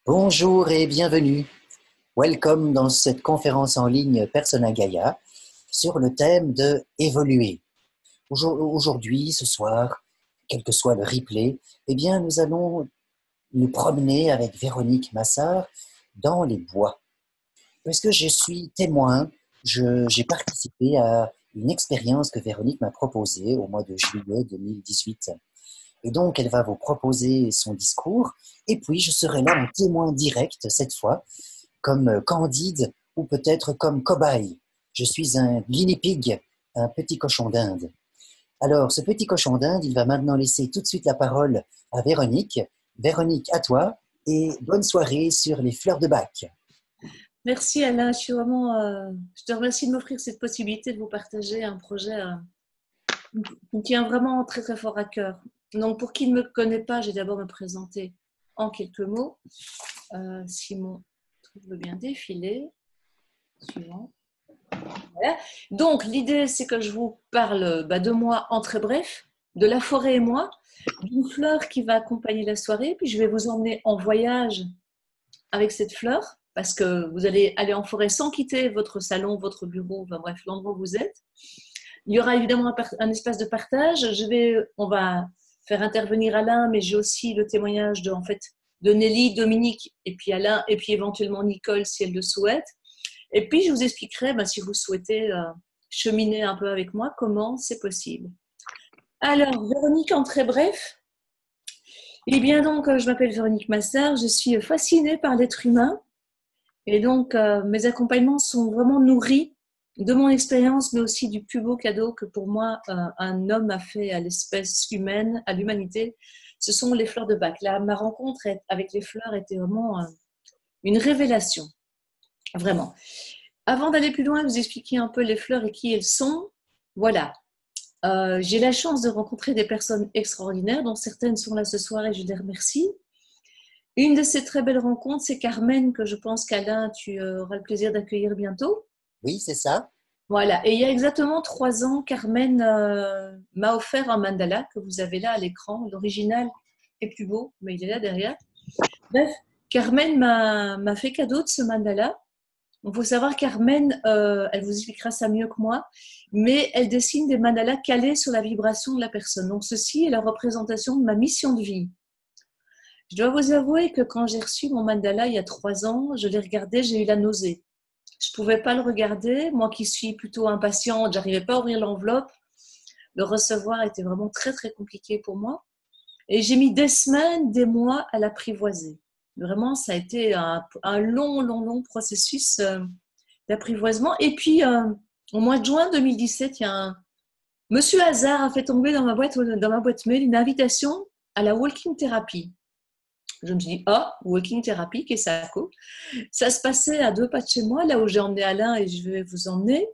Bonjour et bienvenue. Welcome dans cette conférence en ligne Persona Gaia sur le thème de évoluer. Aujourd'hui, ce soir, quel que soit le replay, eh bien, nous allons nous promener avec Véronique Massard dans les bois. Parce que je suis témoin, j'ai participé à une expérience que Véronique m'a proposée au mois de juillet 2018. Et donc, elle va vous proposer son discours, et puis je serai là en témoin direct cette fois, comme Candide ou peut-être comme cobaye. Je suis un guinea pig, un petit cochon d'Inde. Alors, ce petit cochon d'Inde, il va maintenant laisser tout de suite la parole à Véronique. Véronique, à toi, et bonne soirée sur les fleurs de bac. Merci Alain, je te remercie de m'offrir cette possibilité de vous partager un projet qui me tient vraiment très très fort à cœur. Donc pour qui ne me connaît pas, je vais d'abord me présenter en quelques mots. Si mon truc veut bien défiler. Suivant. Voilà. Donc l'idée c'est que je vous parle de moi en très bref, de la forêt et moi, d'une fleur qui va accompagner la soirée, puis je vais vous emmener en voyage avec cette fleur, parce que vous allez aller en forêt sans quitter votre salon, votre bureau, enfin bref, l'endroit où vous êtes. Il y aura évidemment un espace de partage. On va faire intervenir Alain, mais j'ai aussi le témoignage de Nelly, Dominique, et puis Alain, et puis éventuellement Nicole si elle le souhaite. Et puis je vous expliquerai, si vous souhaitez cheminer un peu avec moi, comment c'est possible. Alors, Véronique, en très bref. Eh bien donc, je m'appelle Véronique Massard, je suis fascinée par l'être humain. Et donc, mes accompagnements sont vraiment nourris de mon expérience, mais aussi du plus beau cadeau que pour moi, un homme a fait à l'espèce humaine, à l'humanité. Ce sont les fleurs de Bach. Là, ma rencontre avec les fleurs était vraiment une révélation, vraiment. Avant d'aller plus loin, vous expliquer un peu les fleurs et qui elles sont. Voilà. J'ai la chance de rencontrer des personnes extraordinaires, dont certaines sont là ce soir et je les remercie. Une de ces très belles rencontres, c'est Carmen, que je pense qu'Alain, tu auras le plaisir d'accueillir bientôt. Oui, c'est ça? Voilà, et il y a exactement 3 ans, Carmen m'a offert un mandala que vous avez là à l'écran. L'original est plus beau, mais il est là derrière. Bref, Carmen m'a fait cadeau de ce mandala. Il faut savoir, Carmen, elle vous expliquera ça mieux que moi, mais elle dessine des mandalas calés sur la vibration de la personne. Donc ceci est la représentation de ma mission de vie. Je dois vous avouer que quand j'ai reçu mon mandala il y a 3 ans, je l'ai regardé, j'ai eu la nausée. Je ne pouvais pas le regarder, moi qui suis plutôt impatiente, j'arrivais pas à ouvrir l'enveloppe. Le recevoir était vraiment très très compliqué pour moi. Et j'ai mis des semaines, des mois à l'apprivoiser. Vraiment, ça a été un long processus d'apprivoisement. Et puis, au mois de juin 2017, il y a un monsieur Hazard a fait tomber dans ma boîte mail une invitation à la walking therapy. Je me suis dit, ah, walking therapy, qu'est-ce que ça coûte? Ça se passait à 2 pas de chez moi, là où j'ai emmené Alain et je vais vous emmener.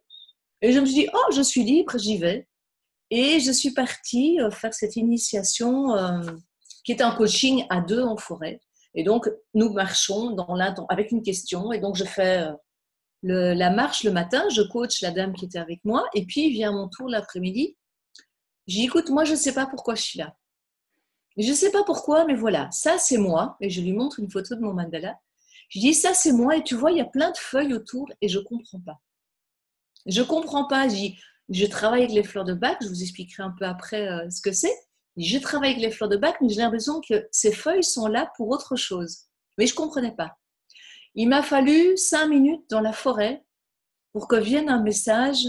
Et je me suis dit, oh, je suis libre, j'y vais. Et je suis partie faire cette initiation qui est un coaching à 2 en forêt. Et donc, nous marchons avec une question. Et donc, je fais la marche le matin, je coach la dame qui était avec moi. Et puis, vient mon tour l'après-midi. J'ai dit, écoute, moi, je ne sais pas pourquoi je suis là. Je ne sais pas pourquoi, mais voilà, ça, c'est moi. Et je lui montre une photo de mon mandala. Je dis, ça, c'est moi. Et tu vois, il y a plein de feuilles autour et je ne comprends pas. Je ne comprends pas. Je travaille avec les fleurs de bac. Je vous expliquerai un peu après ce que c'est. Je travaille avec les fleurs de bac, mais j'ai l'impression que ces feuilles sont là pour autre chose. Mais je ne comprenais pas. Il m'a fallu 5 minutes dans la forêt pour que vienne un message.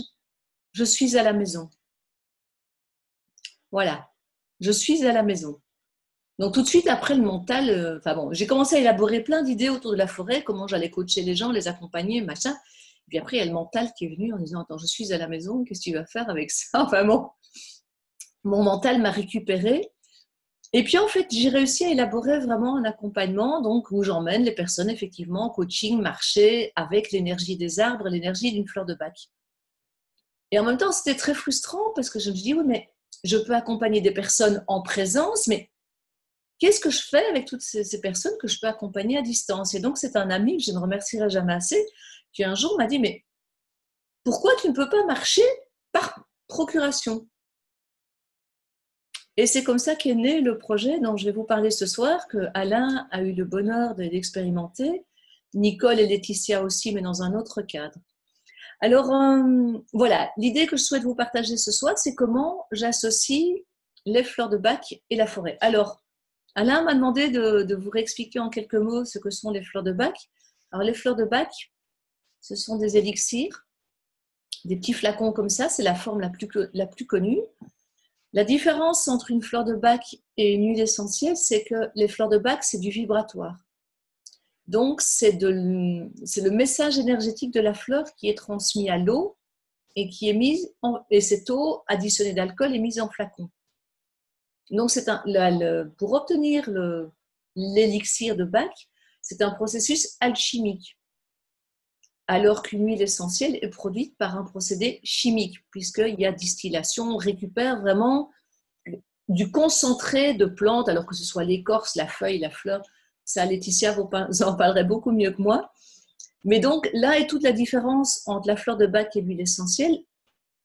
Je suis à la maison. Voilà. Je suis à la maison. Donc tout de suite après le mental, j'ai commencé à élaborer plein d'idées autour de la forêt, comment j'allais coacher les gens, les accompagner, machin. Et puis après, il y a le mental qui est venu en disant, attends, je suis à la maison, qu'est-ce que tu vas faire avec ça? Enfin bon, mon mental m'a récupéré. Et puis en fait, j'ai réussi à élaborer vraiment un accompagnement, donc où j'emmène les personnes effectivement en coaching, marcher avec l'énergie des arbres, l'énergie d'une fleur de bac. Et en même temps, c'était très frustrant parce que je me dis, oui, mais je peux accompagner des personnes en présence, mais qu'est-ce que je fais avec toutes ces personnes que je peux accompagner à distance? Et donc, c'est un ami que je ne remercierai jamais assez, qui un jour m'a dit, mais pourquoi tu ne peux pas marcher par procuration? Et c'est comme ça qu'est né le projet dont je vais vous parler ce soir, que Alain a eu le bonheur d'expérimenter, Nicole et Laetitia aussi, mais dans un autre cadre. Alors, voilà, l'idée que je souhaite vous partager ce soir, c'est comment j'associe les fleurs de bac et la forêt. Alors, Alain m'a demandé de vous réexpliquer en quelques mots ce que sont les fleurs de bac. Alors, les fleurs de bac, ce sont des élixirs, des petits flacons comme ça, c'est la forme la plus connue. La différence entre une fleur de bac et une huile essentielle, c'est que les fleurs de bac, c'est du vibratoire. Donc, c'est le message énergétique de la fleur qui est transmis à l'eau et qui est mise et cette eau additionnée d'alcool est mise en flacon. Donc, pour obtenir l'élixir de Bach, c'est un processus alchimique, alors qu'une huile essentielle est produite par un procédé chimique, puisqu'il y a distillation, on récupère vraiment du concentré de plantes, alors que ce soit l'écorce, la feuille, la fleur. Ça, Laetitia vous en parlerait beaucoup mieux que moi. Mais donc, là est toute la différence entre la fleur de Bach et l'huile essentielle.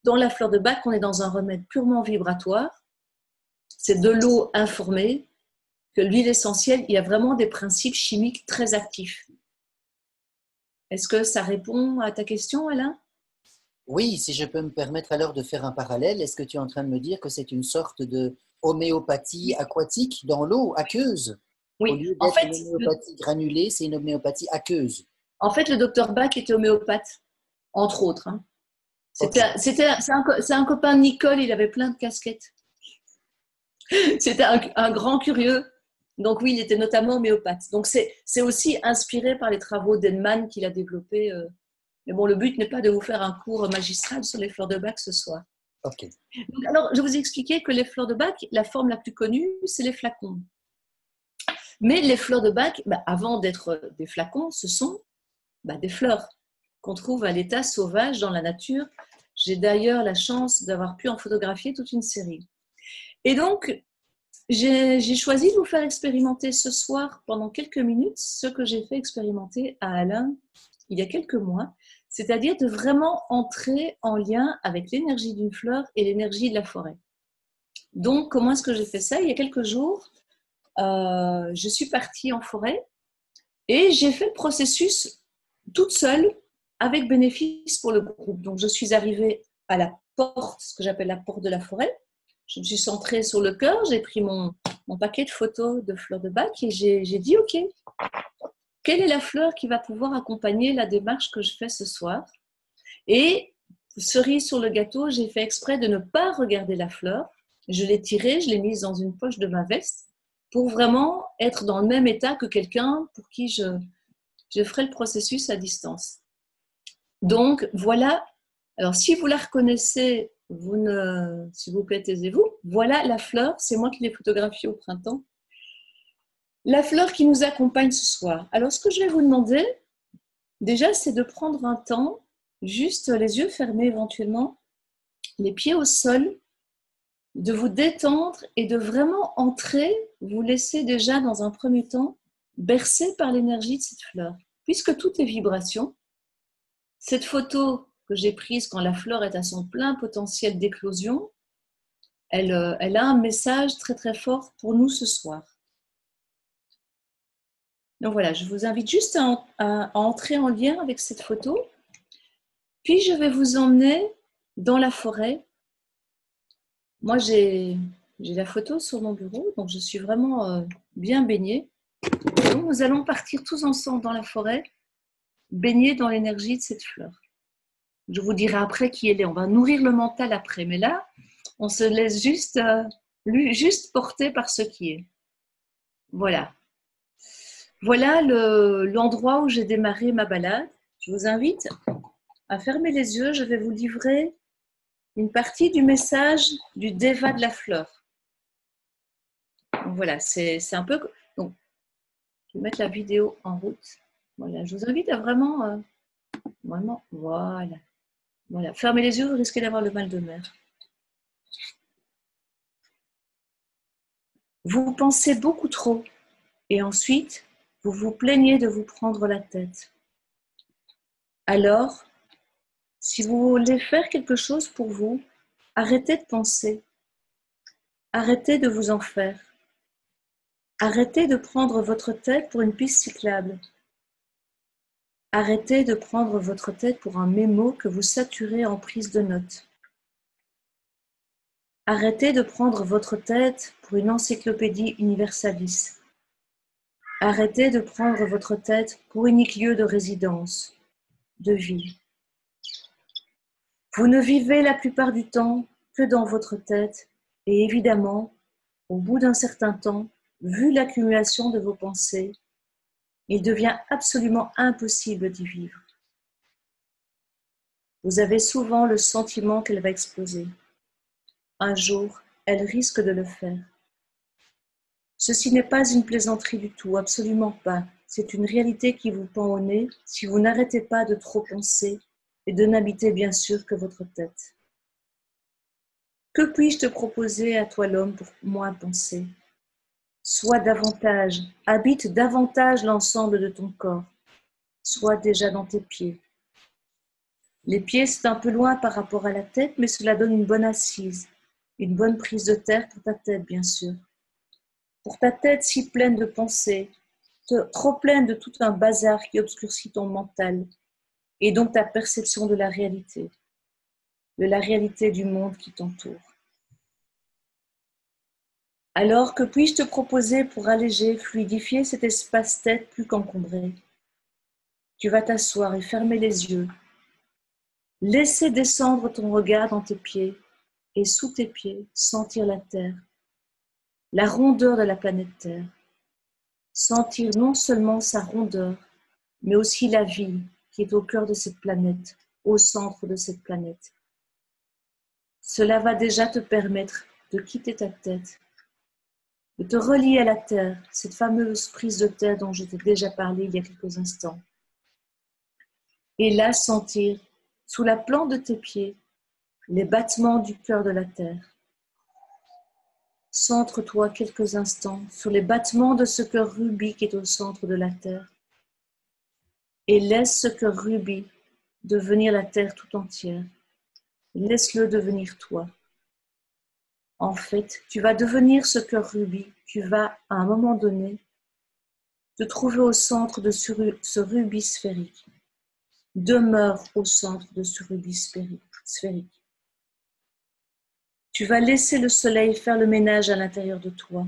Dans la fleur de Bach, on est dans un remède purement vibratoire. C'est de l'eau informée, que l'huile essentielle, il y a vraiment des principes chimiques très actifs. Est-ce que ça répond à ta question, Alain? Oui, si je peux me permettre alors de faire un parallèle, est-ce que tu es en train de me dire que c'est une sorte de homéopathie aquatique dans l'eau, aqueuse? Au Oui, lieu d'être une homéopathie granulée, c'est une homéopathie aqueuse. le docteur Bach était homéopathe, entre autres. Hein. Ok. C'est un copain de Nicole, il avait plein de casquettes. C'était un grand curieux. Donc oui, il était notamment homéopathe. Donc c'est aussi inspiré par les travaux d'Henneman qu'il a développés. Mais bon, le but n'est pas de vous faire un cours magistral sur les fleurs de Bach ce soir. Ok. Donc, alors, je vous ai expliqué que les fleurs de Bach, la forme la plus connue, c'est les flacons. Mais les fleurs de Bach, avant d'être des flacons, ce sont des fleurs qu'on trouve à l'état sauvage dans la nature. J'ai d'ailleurs la chance d'avoir pu en photographier toute une série. Et donc, j'ai choisi de vous faire expérimenter ce soir, pendant quelques minutes, ce que j'ai fait expérimenter à Alain il y a quelques mois, c'est-à-dire de vraiment entrer en lien avec l'énergie d'une fleur et l'énergie de la forêt. Donc, comment est-ce que j'ai fait ça? Il y a quelques jours, je suis partie en forêt et j'ai fait le processus toute seule, avec bénéfice pour le groupe. Donc, je suis arrivée à la porte, ce que j'appelle la porte de la forêt. Je me suis centrée sur le cœur, j'ai pris mon paquet de photos de fleurs de Bach et j'ai dit, OK, quelle est la fleur qui va pouvoir accompagner la démarche que je fais ce soir? Et cerise sur le gâteau, j'ai fait exprès de ne pas regarder la fleur. Je l'ai tirée, je l'ai mise dans une poche de ma veste pour vraiment être dans le même état que quelqu'un pour qui je ferai le processus à distance. Donc, voilà. Alors, si vous la reconnaissez, s'il vous plaît, taisez-vous. Voilà la fleur, c'est moi qui l'ai photographiée au printemps. La fleur qui nous accompagne ce soir. Alors, ce que je vais vous demander, déjà, c'est de prendre un temps, juste les yeux fermés éventuellement, les pieds au sol, de vous détendre et de vraiment entrer, vous laisser déjà dans un premier temps bercer par l'énergie de cette fleur. Puisque tout est vibration, cette photo que j'ai prise quand la fleur est à son plein potentiel d'éclosion, elle a un message très très fort pour nous ce soir. Donc voilà, je vous invite juste à entrer en lien avec cette photo. Puis je vais vous emmener dans la forêt. Moi, j'ai la photo sur mon bureau, donc je suis vraiment bien baignée. Donc nous allons partir tous ensemble dans la forêt, baignés dans l'énergie de cette fleur. Je vous dirai après qui elle est. On va nourrir le mental après, mais là, on se laisse juste porter par ce qui est. Voilà. Voilà l'endroit où j'ai démarré ma balade. Je vous invite à fermer les yeux. Je vais vous livrer une partie du message du Deva de la fleur. Donc voilà, c'est un peu... Donc, je vais mettre la vidéo en route. Voilà, je vous invite à vraiment... voilà. Fermez les yeux, vous risquez d'avoir le mal de mer. Vous pensez beaucoup trop et ensuite, vous vous plaignez de vous prendre la tête. Alors, si vous voulez faire quelque chose pour vous, arrêtez de penser. Arrêtez de vous en faire. Arrêtez de prendre votre tête pour une piste cyclable. Arrêtez de prendre votre tête pour un mémo que vous saturez en prise de notes. Arrêtez de prendre votre tête pour une encyclopédie universalis. Arrêtez de prendre votre tête pour unique lieu de résidence, de vie. Vous ne vivez la plupart du temps que dans votre tête et évidemment, au bout d'un certain temps, vu l'accumulation de vos pensées, il devient absolument impossible d'y vivre. Vous avez souvent le sentiment qu'elle va exploser. Un jour, elle risque de le faire. Ceci n'est pas une plaisanterie du tout, absolument pas. C'est une réalité qui vous pend au nez si vous n'arrêtez pas de trop penser et de n'habiter bien sûr que votre tête. Que puis-je te proposer à toi l'homme pour moins penser? Sois davantage, habite davantage l'ensemble de ton corps. Sois déjà dans tes pieds. Les pieds, c'est un peu loin par rapport à la tête, mais cela donne une bonne assise, une bonne prise de terre pour ta tête, bien sûr. Pour ta tête si pleine de pensées, trop pleine de tout un bazar qui obscurcit ton mental, et donc ta perception de la réalité du monde qui t'entoure. Alors, que puis-je te proposer pour alléger, fluidifier cet espace tête plus qu'encombré? Tu vas t'asseoir et fermer les yeux. Laisser descendre ton regard dans tes pieds et sous tes pieds, sentir la terre, la rondeur de la planète Terre. Sentir non seulement sa rondeur, mais aussi la vie qui est au cœur de cette planète, au centre de cette planète. Cela va déjà te permettre de quitter ta tête, de te relier à la terre, cette fameuse prise de terre dont je t'ai déjà parlé il y a quelques instants. Et là, sentir, sous la plante de tes pieds, les battements du cœur de la terre. Centre-toi quelques instants sur les battements de ce cœur rubis qui est au centre de la terre. Et laisse ce cœur rubis devenir la terre tout entière. Laisse-le devenir toi. En fait, tu vas devenir ce cœur rubis. Tu vas, à un moment donné, te trouver au centre de ce rubis sphérique. Demeure au centre de ce rubis sphérique. Tu vas laisser le soleil faire le ménage à l'intérieur de toi,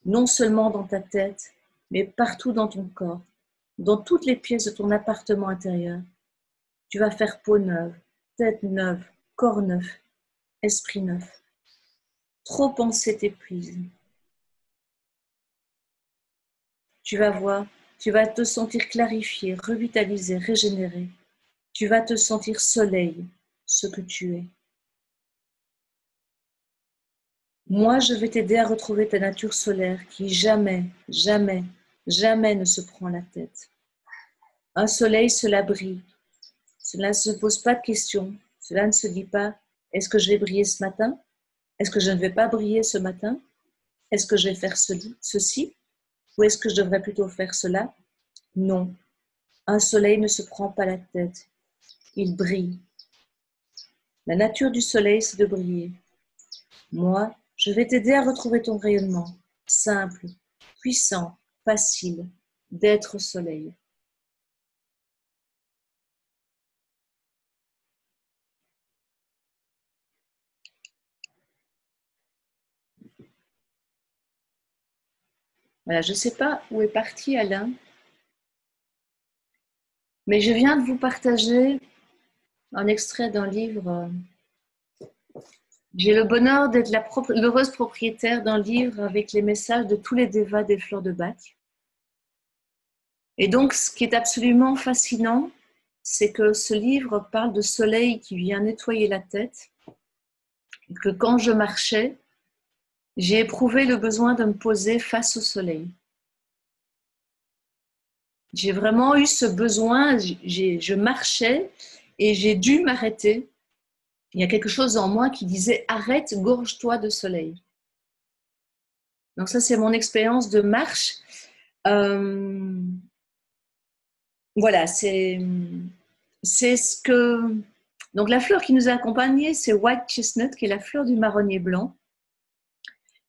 non seulement dans ta tête, mais partout dans ton corps, dans toutes les pièces de ton appartement intérieur. Tu vas faire peau neuve, tête neuve, corps neuf, esprit neuf. Trop penser t'épuise. Tu vas voir, tu vas te sentir clarifié, revitalisé, régénéré. Tu vas te sentir soleil, ce que tu es. Moi, je vais t'aider à retrouver ta nature solaire qui jamais, jamais, jamais ne se prend la tête. Un soleil, cela brille. Cela ne se pose pas de questions. Cela ne se dit pas, est-ce que je vais briller ce matin? Est-ce que je ne vais pas briller ce matin? Est-ce que je vais faire ceci? Ou est-ce que je devrais plutôt faire cela? Non. Un soleil ne se prend pas la tête. Il brille. La nature du soleil, c'est de briller. Moi, je vais t'aider à retrouver ton rayonnement, simple, puissant, facile, d'être soleil. Voilà, je ne sais pas où est parti Alain, mais je viens de vous partager un extrait d'un livre. J'ai le bonheur d'être l'heureuse propriétaire d'un livre avec les messages de tous les dévas des fleurs de Bach. Et donc, ce qui est absolument fascinant, c'est que ce livre parle de soleil qui vient nettoyer la tête, et que quand je marchais, j'ai éprouvé le besoin de me poser face au soleil. J'ai vraiment eu ce besoin, je marchais et j'ai dû m'arrêter. Il y a quelque chose en moi qui disait « Arrête, gorge-toi de soleil ». Donc ça, c'est mon expérience de marche. Voilà, c'est ce que... Donc la fleur qui nous a accompagnés, c'est White Chestnut, qui est la fleur du marronnier blanc.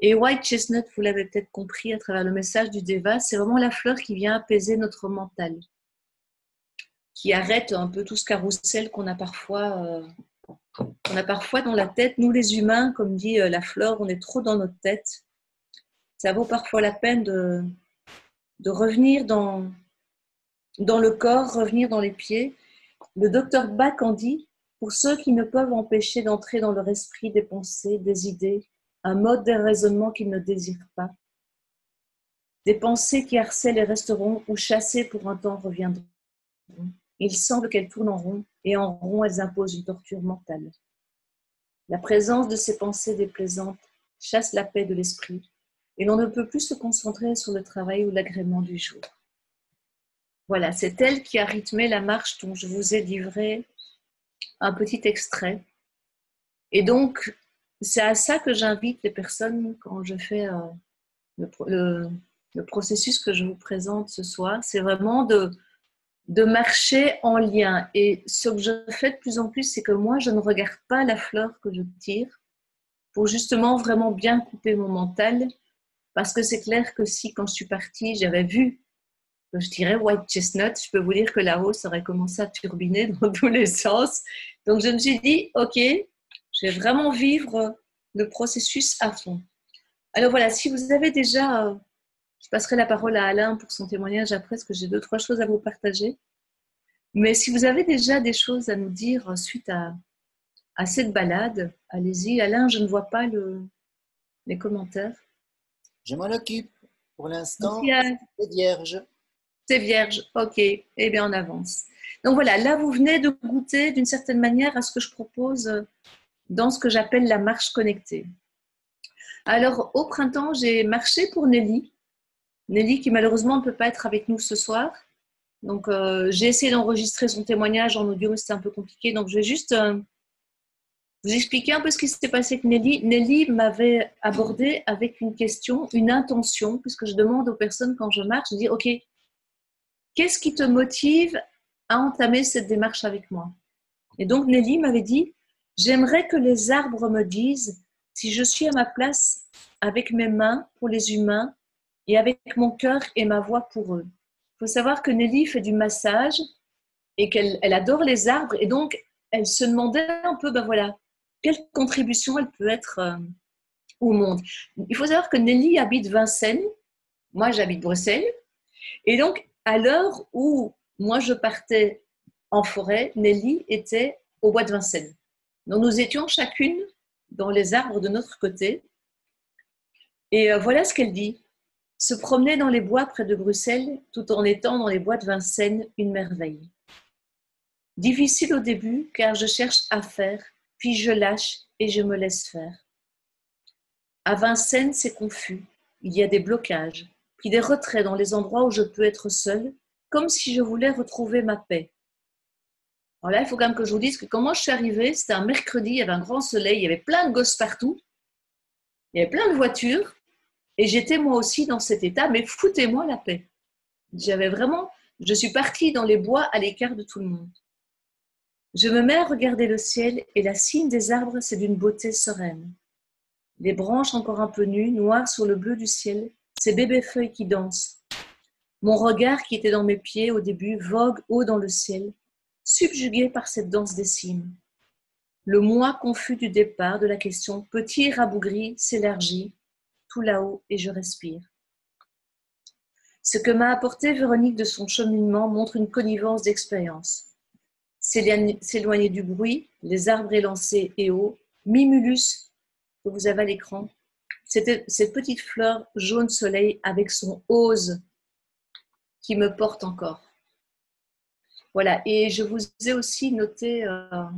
Et White Chestnut, vous l'avez peut-être compris à travers le message du Deva, c'est vraiment la fleur qui vient apaiser notre mental, qui arrête un peu tout ce carrousel qu'on a parfois dans la tête. Nous, les humains, comme dit la fleur, on est trop dans notre tête. Ça vaut parfois la peine de revenir dans le corps, revenir dans les pieds. Le docteur Bach en dit, pour ceux qui ne peuvent empêcher d'entrer dans leur esprit des pensées, des idées, un mode de raisonnement qu'ils ne désirent pas, des pensées qui harcèlent et resteront, ou chassées pour un temps reviendront. Il semble qu'elles tournent en rond, et en rond elles imposent une torture mentale. La présence de ces pensées déplaisantes chasse la paix de l'esprit, et l'on ne peut plus se concentrer sur le travail ou l'agrément du jour. Voilà, c'est elle qui a rythmé la marche dont je vous ai livré un petit extrait. Et donc, c'est à ça que j'invite les personnes quand je fais le processus que je vous présente ce soir. C'est vraiment de marcher en lien. Et ce que je fais de plus en plus, c'est que moi, je ne regarde pas la fleur que je tire pour justement vraiment bien couper mon mental. Parce que c'est clair que si, quand je suis partie, j'avais vu que je tirais White Chestnut, je peux vous dire que là-haut, ça aurait commencé à turbiner dans tous les sens. Donc, je me suis dit, OK, je vais vraiment vivre le processus à fond. Alors voilà, si vous avez déjà, je passerai la parole à Alain pour son témoignage après, parce que j'ai 2-3 choses à vous partager. Mais si vous avez déjà des choses à nous dire suite à cette balade, allez-y. Alain, je ne vois pas les commentaires. Je m'en occupe. Pour l'instant, Merci, c'est vierge. c'est vierge, ok, eh bien on avance. Donc voilà, là vous venez de goûter d'une certaine manière à ce que je propose dans ce que j'appelle la marche connectée. Alors au printemps, j'ai marché pour Nelly. Nelly qui malheureusement ne peut pas être avec nous ce soir. Donc j'ai essayé d'enregistrer son témoignage en audio, mais c'était un peu compliqué. Donc je vais juste vous expliquer un peu ce qui s'était passé avec Nelly. Nelly m'avait abordé avec une question, une intention, puisque je demande aux personnes quand je marche, je dis ok, qu'est-ce qui te motive à entamer cette démarche avec moi? Et donc Nelly m'avait dit, j'aimerais que les arbres me disent si je suis à ma place avec mes mains pour les humains et avec mon cœur et ma voix pour eux. Il faut savoir que Nelly fait du massage et qu'elle adore les arbres et donc elle se demandait un peu, ben voilà, quelle contribution elle peut être au monde. Il faut savoir que Nelly habite Vincennes, moi j'habite Bruxelles, et donc à l'heure où moi je partais en forêt, Nelly était au bois de Vincennes. Donc nous étions chacune dans les arbres de notre côté. Et voilà ce qu'elle dit. Se promener dans les bois près de Bruxelles, tout en étant dans les bois de Vincennes, une merveille. Difficile au début, car je cherche à faire, puis je lâche et je me laisse faire. À Vincennes, c'est confus. Il y a des blocages, puis des retraits dans les endroits où je peux être seule, comme si je voulais retrouver ma paix. Alors là, il faut quand même que je vous dise que comment je suis arrivée, c'était un mercredi, il y avait un grand soleil, il y avait plein de gosses partout, il y avait plein de voitures, et j'étais moi aussi dans cet état, mais foutez-moi la paix. Je suis partie dans les bois à l'écart de tout le monde. Je me mets à regarder le ciel, et la cime des arbres, c'est d'une beauté sereine. Les branches encore un peu nues, noires sur le bleu du ciel, ces bébés feuilles qui dansent. Mon regard qui était dans mes pieds au début vogue haut dans le ciel, subjugué par cette danse des cimes. Le moi confus du départ de la question petit rabougri s'élargit tout là-haut et je respire. Ce que m'a apporté Véronique de son cheminement montre une connivence d'expérience. S'éloigner du bruit, les arbres élancés et hauts, Mimulus, que vous avez à l'écran, c'était cette petite fleur jaune soleil avec son ose qui me porte encore. Voilà, et je vous ai aussi noté un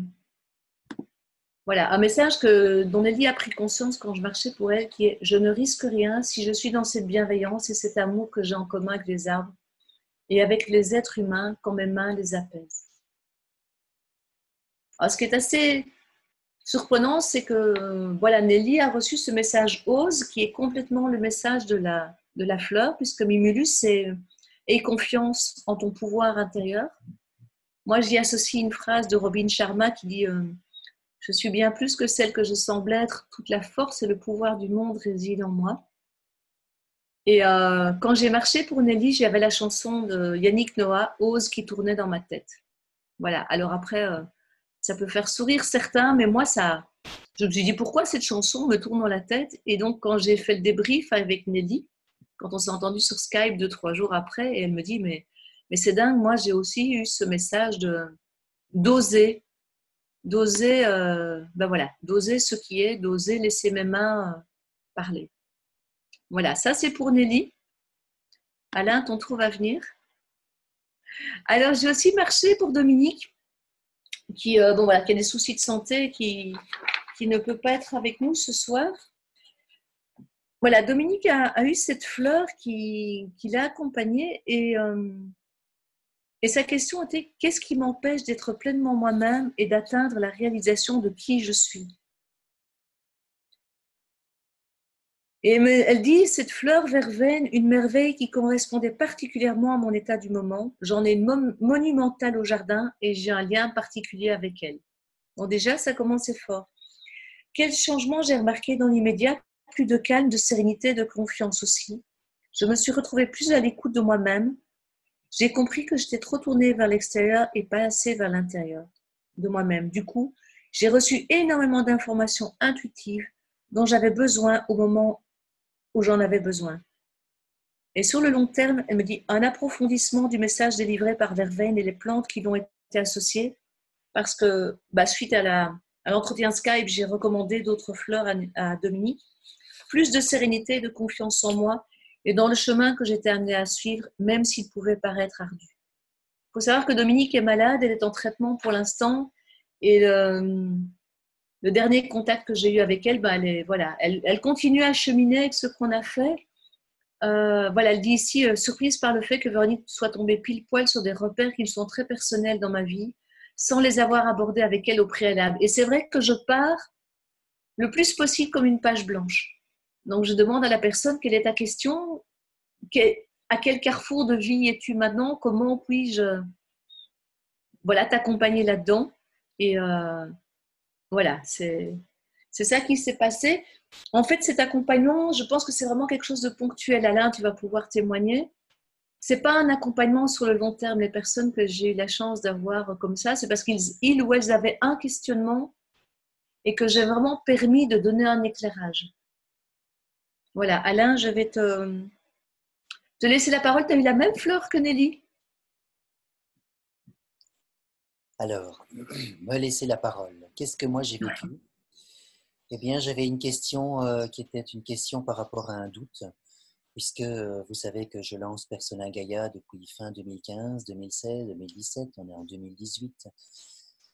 message dont Nelly a pris conscience quand je marchais pour elle, qui est « Je ne risque rien si je suis dans cette bienveillance et cet amour que j'ai en commun avec les arbres et avec les êtres humains quand mes mains les apaisent. » Alors, ce qui est assez surprenant, c'est que Nelly a reçu ce message « Ose » qui est complètement le message de la fleur, puisque Mimulus, c'est « Aie confiance en ton pouvoir intérieur ». Moi, j'y associe une phrase de Robin Sharma qui dit Je suis bien plus que celle que je semble être. Toute la force et le pouvoir du monde résident en moi. Et quand j'ai marché pour Nelly, j'avais la chanson de Yannick Noah, Ose, qui tournait dans ma tête. Voilà. Alors après, ça peut faire sourire certains, mais moi, je me suis dit pourquoi cette chanson me tourne dans la tête. Et donc, quand j'ai fait le débrief avec Nelly, quand on s'est entendu sur Skype 2-3 jours après, et elle me dit mais c'est dingue, moi j'ai aussi eu ce message d'oser, ben voilà, d'oser ce qui est, d'oser laisser mes mains parler. Voilà, ça c'est pour Nelly. Alain, ton tour va venir. Alors j'ai aussi marché pour Dominique, qui a des soucis de santé, qui ne peut pas être avec nous ce soir. Voilà, Dominique a eu cette fleur qui l'a accompagnée et sa question était: qu'est-ce qui m'empêche d'être pleinement moi-même et d'atteindre la réalisation de qui je suis? Et elle dit: cette fleur verveine, une merveille qui correspondait particulièrement à mon état du moment. J'en ai une monumentale au jardin et j'ai un lien particulier avec elle. Bon, déjà, ça commençait fort. Quel changement j'ai remarqué dans l'immédiat? Plus de calme, de sérénité, de confiance aussi. Je me suis retrouvée plus à l'écoute de moi-même. J'ai compris que j'étais trop tournée vers l'extérieur et pas assez vers l'intérieur de moi-même. Du coup, j'ai reçu énormément d'informations intuitives dont j'avais besoin au moment où j'en avais besoin. Et sur le long terme, elle me dit un approfondissement du message délivré par Verveine et les plantes qui l'ont été associées, parce que suite à l'entretien Skype, j'ai recommandé d'autres fleurs à Dominique. Plus de sérénité et de confiance en moi et dans le chemin que j'étais amenée à suivre, même s'il pouvait paraître ardu. Il faut savoir que Dominique est malade, elle est en traitement pour l'instant. Et le dernier contact que j'ai eu avec elle, elle continue à cheminer avec ce qu'on a fait. Elle dit ici, surprise par le fait que Véronique soit tombée pile poil sur des repères qui me sont très personnels dans ma vie, sans les avoir abordés avec elle au préalable. Et c'est vrai que je pars le plus possible comme une page blanche. Donc, je demande à la personne quelle est ta question, à quel carrefour de vie es-tu maintenant, comment puis-je t'accompagner là-dedans. Et c'est ça qui s'est passé. En fait, cet accompagnement, je pense que c'est vraiment quelque chose de ponctuel. Alain, tu vas pouvoir témoigner. C'est pas un accompagnement sur le long terme. Les personnes que j'ai eu la chance d'avoir comme ça, c'est parce qu'ils ou elles avaient un questionnement et que j'ai vraiment permis de donner un éclairage. Voilà, Alain, je vais te laisser la parole. Tu as eu la même fleur que Nelly? Alors, me laisser la parole. Qu'est-ce que moi j'ai vécu? Eh bien, j'avais une question qui était une question par rapport à un doute, puisque vous savez que je lance Persona Gaia depuis fin 2015, 2016, 2017, on est en 2018,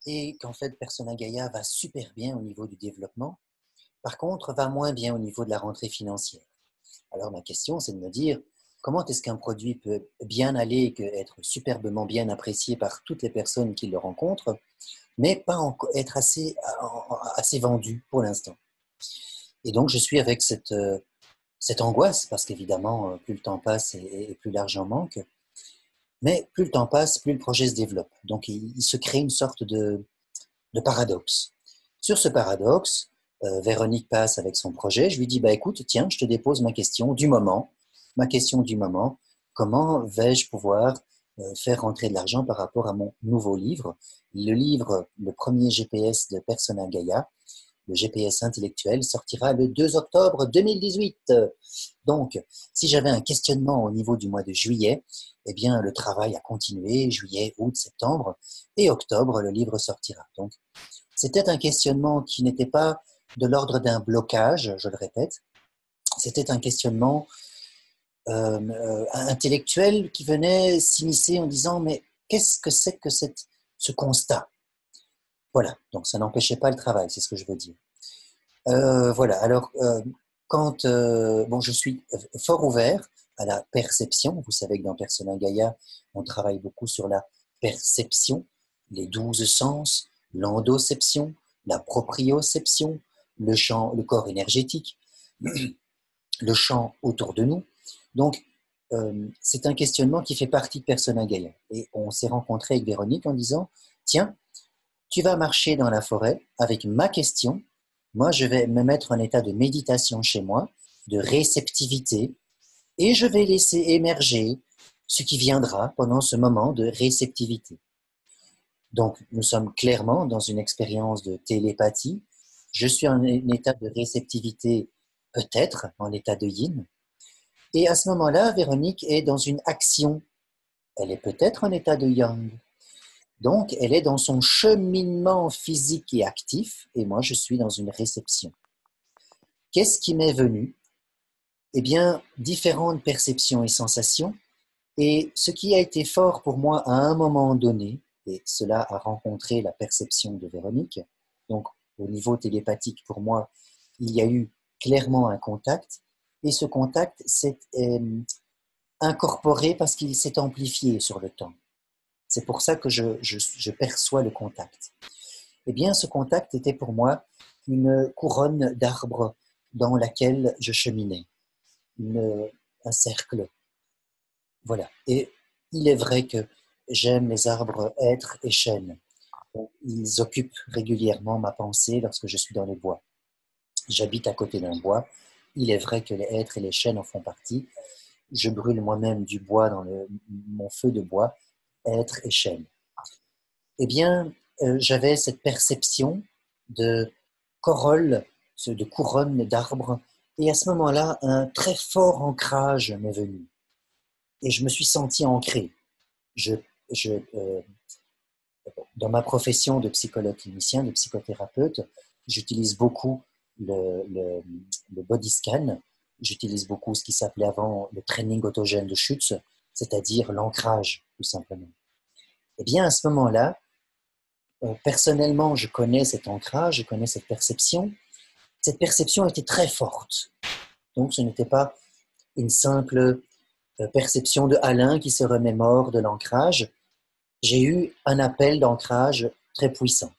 et qu'en fait Persona Gaia va super bien au niveau du développement, par contre va moins bien au niveau de la rentrée financière. Alors ma question, c'est de me dire, comment est-ce qu'un produit peut bien aller, être superbement bien apprécié par toutes les personnes qui le rencontrent, mais pas être assez vendu pour l'instant. Et donc je suis avec cette angoisse, parce qu'évidemment, plus le temps passe et plus l'argent manque, mais plus le temps passe, plus le projet se développe. Donc il se crée une sorte de paradoxe. Sur ce paradoxe, Véronique passe avec son projet. Je lui dis, écoute, tiens, je te dépose ma question du moment. Ma question du moment, comment vais-je pouvoir faire rentrer de l'argent par rapport à mon nouveau livre? Le livre, le premier GPS de Persona Gaia, le GPS intellectuel, sortira le 2 octobre 2018. Donc, si j'avais un questionnement au niveau du mois de juillet, eh bien, le travail a continué, juillet, août, septembre, et octobre, le livre sortira. Donc, c'était un questionnement qui n'était pas de l'ordre d'un blocage, je le répète, c'était un questionnement intellectuel qui venait s'immiscer en disant, mais qu'est-ce que c'est que ce constat? Voilà, donc ça n'empêchait pas le travail, c'est ce que je veux dire. Voilà, alors je suis fort ouvert à la perception. Vous savez que dans Persona Gaia, on travaille beaucoup sur la perception, les 12 sens, l'endoception, la proprioception, le corps énergétique, le champ autour de nous. Donc, c'est un questionnement qui fait partie de Persona Gaia. Et on s'est rencontré avec Véronique en disant, tiens, Tu vas marcher dans la forêt avec ma question. Moi, je vais me mettre en état de méditation chez moi, de réceptivité, et je vais laisser émerger ce qui viendra pendant ce moment de réceptivité. Donc, nous sommes clairement dans une expérience de télépathie. Je suis en état de réceptivité, peut-être en état de yin. Et à ce moment-là, Véronique est dans une action. Elle est peut-être en état de yang. Donc, elle est dans son cheminement physique et actif, et moi, je suis dans une réception. Qu'est-ce qui m'est venu? Eh bien, différentes perceptions et sensations. Et ce qui a été fort pour moi à un moment donné, et cela a rencontré la perception de Véronique, donc au niveau télépathique, pour moi, il y a eu clairement un contact, et ce contact s'est incorporé parce qu'il s'est amplifié sur le temps. C'est pour ça que je perçois le contact. Eh bien, ce contact était pour moi une couronne d'arbres dans laquelle je cheminais, un cercle. Voilà. Et il est vrai que j'aime les arbres hêtres et chênes. Ils occupent régulièrement ma pensée lorsque je suis dans les bois. J'habite à côté d'un bois. Il est vrai que les hêtres et les chênes en font partie. Je brûle moi-même du bois dans mon feu de bois, hêtres et chênes. Eh bien, j'avais cette perception de corolle, de couronne d'arbres, et à ce moment-là, un très fort ancrage m'est venu. Et je me suis senti ancré. Je, je, dans ma profession de psychologue clinicien, de psychothérapeute, j'utilise beaucoup le body scan, j'utilise beaucoup ce qui s'appelait avant le training autogène de Schütz, c'est-à-dire l'ancrage, tout simplement. Eh bien, à ce moment-là, personnellement, je connais cet ancrage, je connais cette perception. Cette perception était très forte. Donc, ce n'était pas une simple perception de Alain qui se remémore de l'ancrage. J'ai eu un appel d'ancrage très puissant.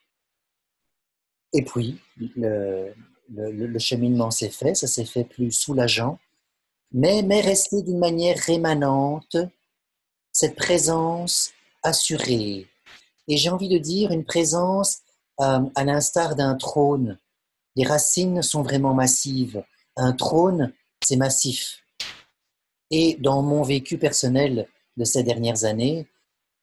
Et puis, le cheminement s'est fait, ça s'est fait plus soulageant, mais resté d'une manière rémanente, cette présence assurée. Et j'ai envie de dire une présence à l'instar d'un trône. Les racines sont vraiment massives. Un trône, c'est massif. Et dans mon vécu personnel de ces dernières années,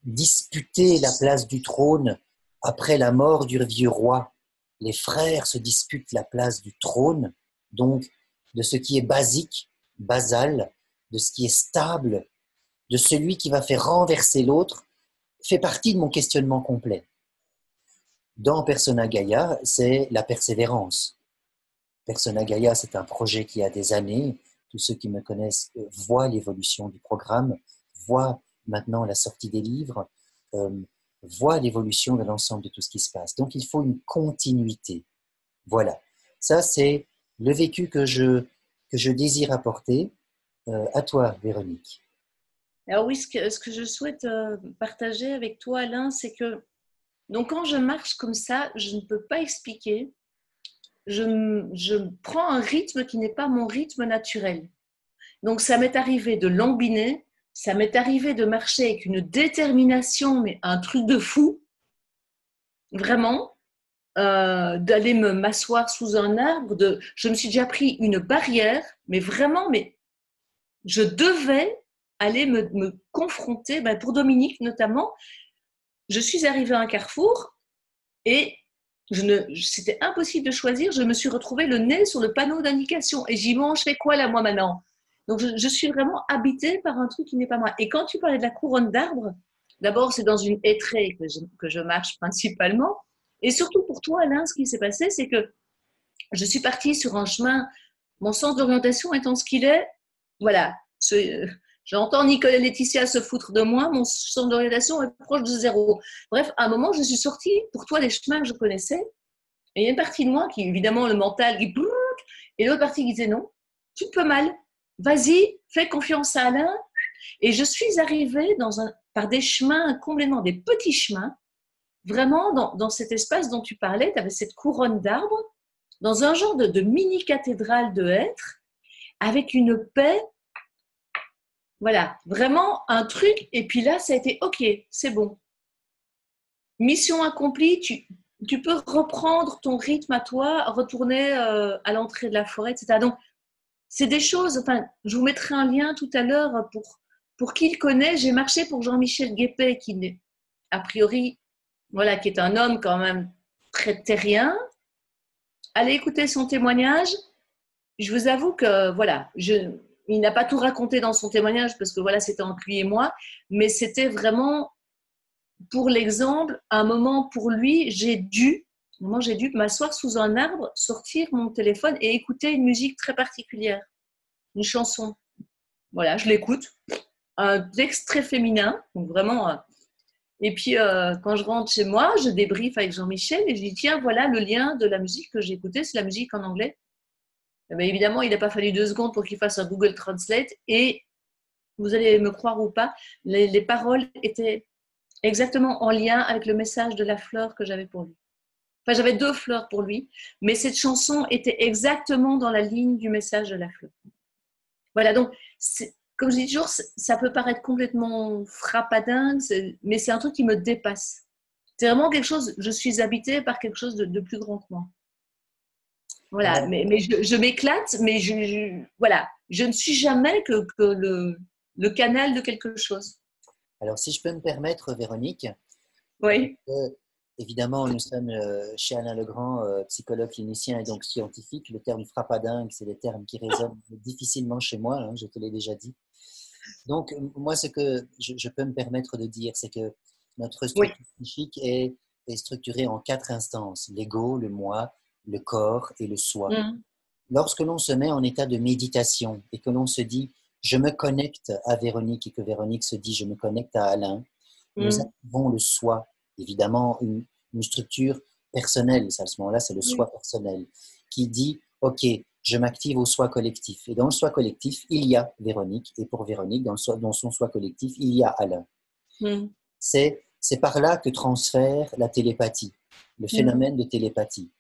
disputer la place du trône après la mort du vieux roi, les frères se disputent la place du trône, donc de ce qui est basique, basal, de ce qui est stable, de celui qui va faire renverser l'autre, fait partie de mon questionnement complet. Dans Persona Gaia, c'est la persévérance. Persona Gaia, c'est un projet qui a des années. Tous ceux qui me connaissent voient l'évolution du programme, voient maintenant la sortie des livres, voient l'évolution de l'ensemble de tout ce qui se passe. Donc, il faut une continuité. Voilà. Ça, c'est le vécu que je désire apporter. À toi, Véronique. Alors oui, ce que je souhaite partager avec toi, Alain, c'est que donc quand je marche comme ça, je ne peux pas expliquer. Je prends un rythme qui n'est pas mon rythme naturel. Donc ça m'est arrivé de lambiner, ça m'est arrivé de marcher avec une détermination, mais un truc de fou, vraiment, d'aller m'asseoir sous un arbre. Je me suis déjà pris une barrière, mais vraiment, mais je devais aller me confronter, pour Dominique notamment. Je suis arrivée à un carrefour et c'était impossible de choisir. Je me suis retrouvée le nez sur le panneau d'indication. Et j'y mange, je fais quoi là, moi, maintenant? Donc, je suis vraiment habitée par un truc qui n'est pas moi. Et quand tu parlais de la couronne d'arbres, d'abord, c'est dans une hêtraie que je marche principalement. Et surtout pour toi, Alain, ce qui s'est passé, c'est que je suis partie sur un chemin, mon sens d'orientation étant ce qu'il est. Voilà. J'entends Nicole et Laetitia se foutre de moi, mon sens d'orientation est proche de zéro. Bref, à un moment, je suis sortie pour toi des chemins que je connaissais. Et il y a une partie de moi qui, évidemment, le mental, qui... Et l'autre partie qui disait non, tu peux mal. Vas-y, fais confiance à Alain. Et je suis arrivée par des chemins, complètement des petits chemins, vraiment dans cet espace dont tu parlais, tu avais cette couronne d'arbres, dans un genre de mini-cathédrale de hêtres, avec une paix. Voilà, vraiment un truc. Et puis là, ça a été OK, c'est bon. mission accomplie, tu peux reprendre ton rythme à toi, retourner à l'entrée de la forêt, etc. Donc, c'est des choses, enfin, je vous mettrai un lien tout à l'heure pour qui le connaît. J'ai marché pour Jean-Michel Guépet, qui n'est, a priori, voilà, qui est un homme quand même très terrien. Allez écouter son témoignage. Je vous avoue que, voilà, il n'a pas tout raconté dans son témoignage parce que, voilà, c'était entre lui et moi, mais c'était vraiment, pour l'exemple, un moment pour lui, j'ai dû m'asseoir sous un arbre, sortir mon téléphone et écouter une musique très particulière, une chanson. Voilà, je l'écoute. Un texte très féminin, donc vraiment. Et puis, quand je rentre chez moi, je débriefe avec Jean-Michel et je dis tiens, voilà le lien de la musique que j'ai écoutée, c'est la musique en anglais. Eh bien, évidemment, il n'a pas fallu 2 secondes pour qu'il fasse un Google Translate et vous allez me croire ou pas, les paroles étaient exactement en lien avec le message de la fleur que j'avais pour lui. Enfin, j'avais 2 fleurs pour lui, mais cette chanson était exactement dans la ligne du message de la fleur. Voilà, donc, comme je dis toujours, ça peut paraître complètement frappadingue, mais c'est un truc qui me dépasse. C'est vraiment quelque chose, je suis habitée par quelque chose de plus grand que moi. Voilà, Alors, mais je m'éclate, mais voilà, je ne suis jamais que le canal de quelque chose. alors, si je peux me permettre, Véronique, Oui, euh, évidemment, nous sommes chez Alain Legrand, psychologue clinicien et donc scientifique. Le terme frappadingue, c'est des termes qui résonnent difficilement chez moi, hein, je te l'ai déjà dit. Donc, moi, ce que je peux me permettre de dire, c'est que notre oui. structure psychique est structurée en 4 instances, l'ego, le moi, le corps et le soi. Mm, Lorsque l'on se met en état de méditation et que l'on se dit, je me connecte à Véronique et que Véronique se dit, je me connecte à Alain, nous mm, activons le soi, évidemment une structure personnelle, à ce moment-là, c'est le oui, soi personnel, qui dit, OK, je m'active au soi collectif. Et dans le soi collectif, il y a Véronique, et pour Véronique, dans son soi collectif, il y a Alain. mm, C'est par là que transfère la télépathie, le mm. phénomène de télépathie.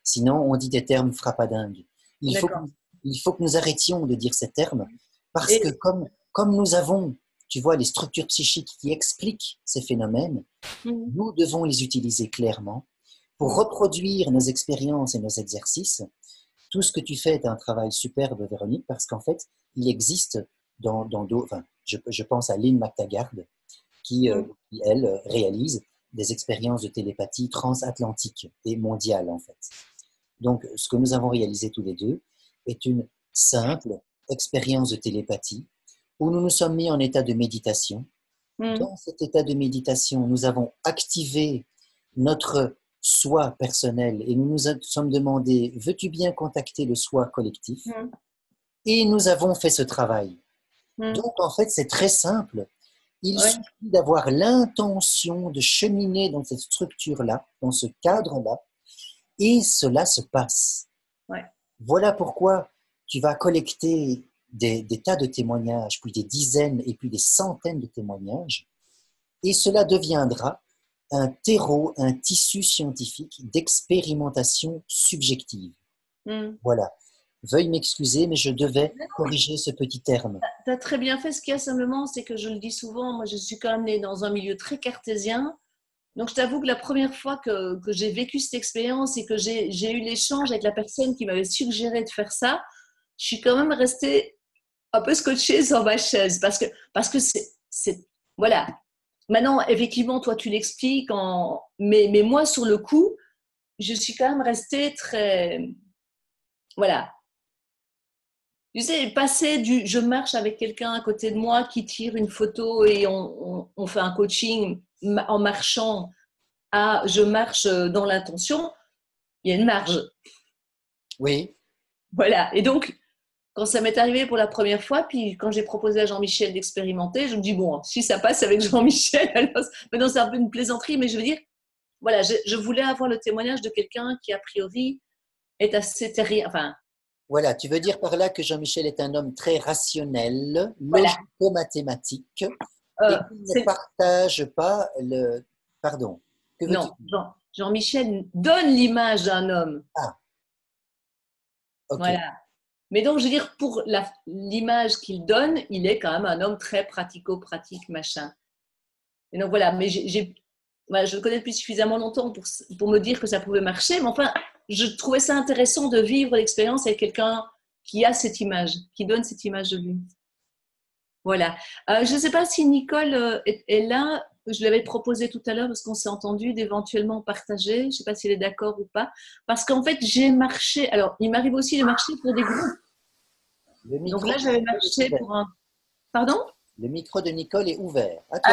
Sinon, on dit des termes frappadingues. Il faut que, D'accord. il faut que nous arrêtions de dire ces termes parce que Et, comme nous avons, tu vois, les structures psychiques qui expliquent ces phénomènes, mm, nous devons les utiliser clairement pour mm, reproduire nos expériences et nos exercices. Tout ce que tu fais est un travail superbe, Véronique, parce qu'en fait, il existe dans d'autres. Enfin, je pense à Lynn McTaggart, mm, qui, elle, réalise des expériences de télépathie transatlantique et mondiale, en fait. Donc, ce que nous avons réalisé tous les deux est une simple expérience de télépathie où nous nous sommes mis en état de méditation. mm, Dans cet état de méditation, nous avons activé notre soi personnel et nous nous sommes demandé, veux-tu bien contacter le soi collectif? mm, Et nous avons fait ce travail. mm. Donc, en fait, c'est très simple. Il Ouais, suffit d'avoir l'intention de cheminer dans cette structure-là, dans ce cadre-là, et cela se passe. ouais. Voilà pourquoi tu vas collecter des tas de témoignages, puis des dizaines et puis des centaines de témoignages, et cela deviendra un terreau, un tissu scientifique d'expérimentation subjective. Mm. Voilà. Veuille m'excuser, mais je devais corriger ce petit terme. Tu as très bien fait. Ce qu'il y a simplement, c'est que je le dis souvent, moi je suis quand même née dans un milieu très cartésien. Donc je t'avoue que la première fois que j'ai vécu cette expérience et que j'ai eu l'échange avec la personne qui m'avait suggéré de faire ça, je suis quand même restée un peu scotchée sur ma chaise parce que voilà. Maintenant, effectivement, toi tu l'expliques, mais moi sur le coup, je suis quand même restée très, voilà. Tu sais, passer du je marche avec quelqu'un à côté de moi qui tire une photo et on fait un coaching en marchant à je marche dans l'intention, il y a une marge. Oui, Voilà. Et donc, quand ça m'est arrivé pour la première fois, puis quand j'ai proposé à Jean-Michel d'expérimenter, je me dis, bon, si ça passe avec Jean-Michel, alors, maintenant c'est un peu une plaisanterie, mais je veux dire, voilà, je voulais avoir le témoignage de quelqu'un qui, a priori, est assez terrien. Enfin, voilà, tu veux dire par là que Jean-Michel est un homme très rationnel, voilà. logico-mathématique, et qui ne C'est partage pas le... Pardon, que veux-tu Non, dire? Jean-Michel donne l'image d'un homme. Ah, ok. Voilà. Mais donc, je veux dire, pour l'image qu'il donne, il est quand même un homme très pratico-pratique, machin. Et donc voilà, mais voilà, je le connais depuis suffisamment longtemps pour me dire que ça pouvait marcher, mais enfin, je trouvais ça intéressant de vivre l'expérience avec quelqu'un qui a cette image, qui donne cette image de lui. Voilà. Je ne sais pas si Nicole est là. Je l'avais proposé tout à l'heure parce qu'on s'est entendu d'éventuellement partager. Je ne sais pas s'il est d'accord ou pas. Parce qu'en fait, j'ai marché. Alors, il m'arrive aussi de marcher pour des groupes. Donc là, j'avais marché pour un. Pardon? Le micro de Nicole est ouvert. À toi,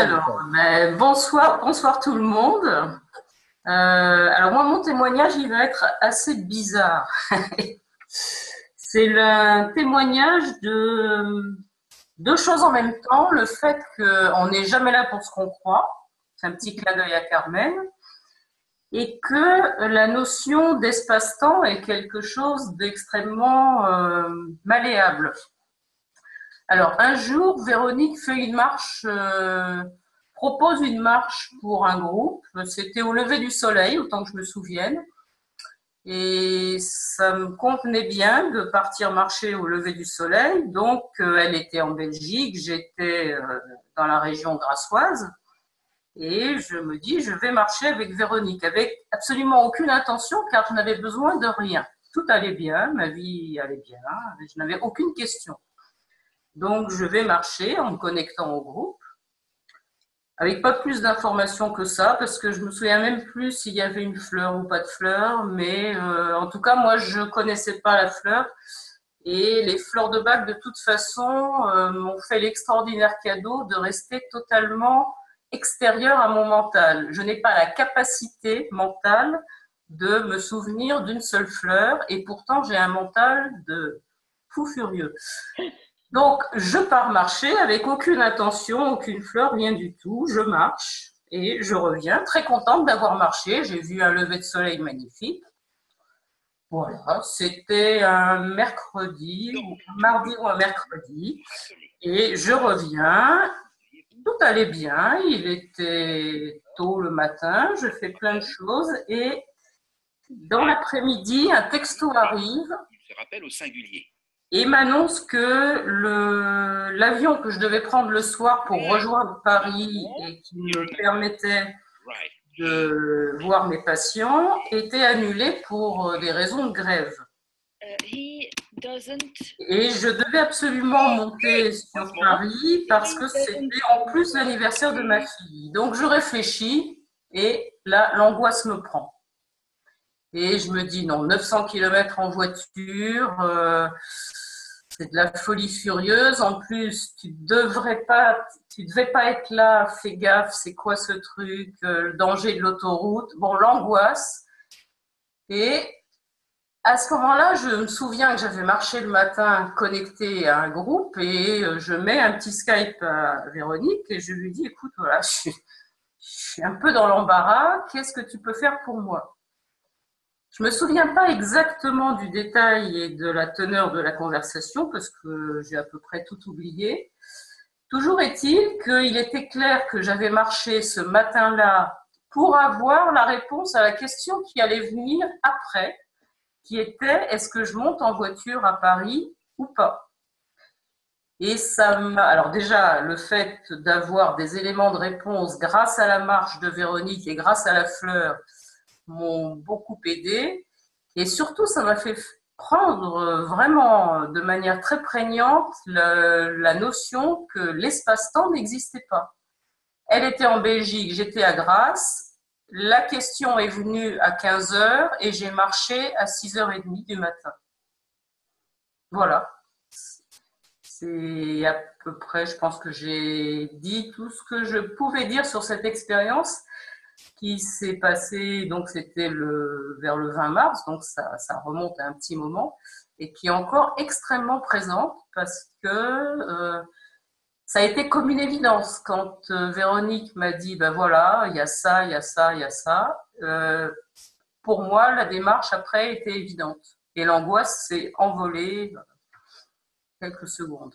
Alors, bonsoir tout le monde. Alors moi, mon témoignage, il va être assez bizarre. C'est le témoignage de deux choses en même temps. Le fait qu'on n'est jamais là pour ce qu'on croit, c'est un petit clin d'œil à Carmen, et que la notion d'espace-temps est quelque chose d'extrêmement malléable. Alors, un jour, Véronique fait une marche, propose une marche pour un groupe. C'était au lever du soleil, autant que je me souvienne. Et ça me convenait bien de partir marcher au lever du soleil. Donc, elle était en Belgique, j'étais dans la région grassoise. Et je me dis, je vais marcher avec Véronique, avec absolument aucune intention, car je n'avais besoin de rien. Tout allait bien, ma vie allait bien, je n'avais aucune question. Donc, je vais marcher en me connectant au groupe, avec pas plus d'informations que ça, parce que je me souviens même plus s'il y avait une fleur ou pas de fleur, mais en tout cas, moi, je connaissais pas la fleur. Et les fleurs de bac, de toute façon, m'ont fait l'extraordinaire cadeau de rester totalement extérieure à mon mental. Je n'ai pas la capacité mentale de me souvenir d'une seule fleur, et pourtant, j'ai un mental de fou furieux. Donc, je pars marcher avec aucune intention, aucune fleur, rien du tout. Je marche et je reviens très contente d'avoir marché. J'ai vu un lever de soleil magnifique. Voilà, c'était un mercredi, un mardi ou un mercredi. Et je reviens, tout allait bien. Il était tôt le matin, je fais plein de choses. Et dans l'après-midi, un texto arrive. Il se rappelle au singulier. Et m'annonce que l'avion que je devais prendre le soir pour rejoindre Paris et qui me permettait de voir mes patients était annulé pour des raisons de grève. Et je devais absolument monter sur Paris parce que c'était en plus l'anniversaire de ma fille. Donc je réfléchis et là, l'angoisse me prend. Et je me dis, non, 900 km en voiture, c'est de la folie furieuse. En plus, tu devais pas être là, fais gaffe, c'est quoi ce truc, le danger de l'autoroute. Bon, l'angoisse. Et à ce moment-là, je me souviens que j'avais marché le matin connecté à un groupe et je mets un petit Skype à Véronique et je lui dis, écoute, voilà, je suis un peu dans l'embarras, qu'est-ce que tu peux faire pour moi ? Je me souviens pas exactement du détail et de la teneur de la conversation parce que j'ai à peu près tout oublié. Toujours est-il qu'il était clair que j'avais marché ce matin-là pour avoir la réponse à la question qui allait venir après, qui était est-ce que je monte en voiture à Paris ou pas ? Et ça m'a. Alors déjà, le fait d'avoir des éléments de réponse grâce à la marche de Véronique et grâce à la fleur m'ont beaucoup aidé. Et surtout, ça m'a fait prendre vraiment de manière très prégnante la notion que l'espace-temps n'existait pas. Elle était en Belgique, j'étais à Grasse. La question est venue à 15h et j'ai marché à 6h30 du matin. Voilà. C'est à peu près, je pense que j'ai dit tout ce que je pouvais dire sur cette expérience qui s'est passée, donc c'était vers le 20 mars, donc ça remonte à un petit moment, et qui est encore extrêmement présente parce que ça a été comme une évidence. Quand Véronique m'a dit, ben voilà, il y a ça, il y a ça, il y a ça, pour moi, la démarche après était évidente. Et l'angoisse s'est envolée quelques secondes.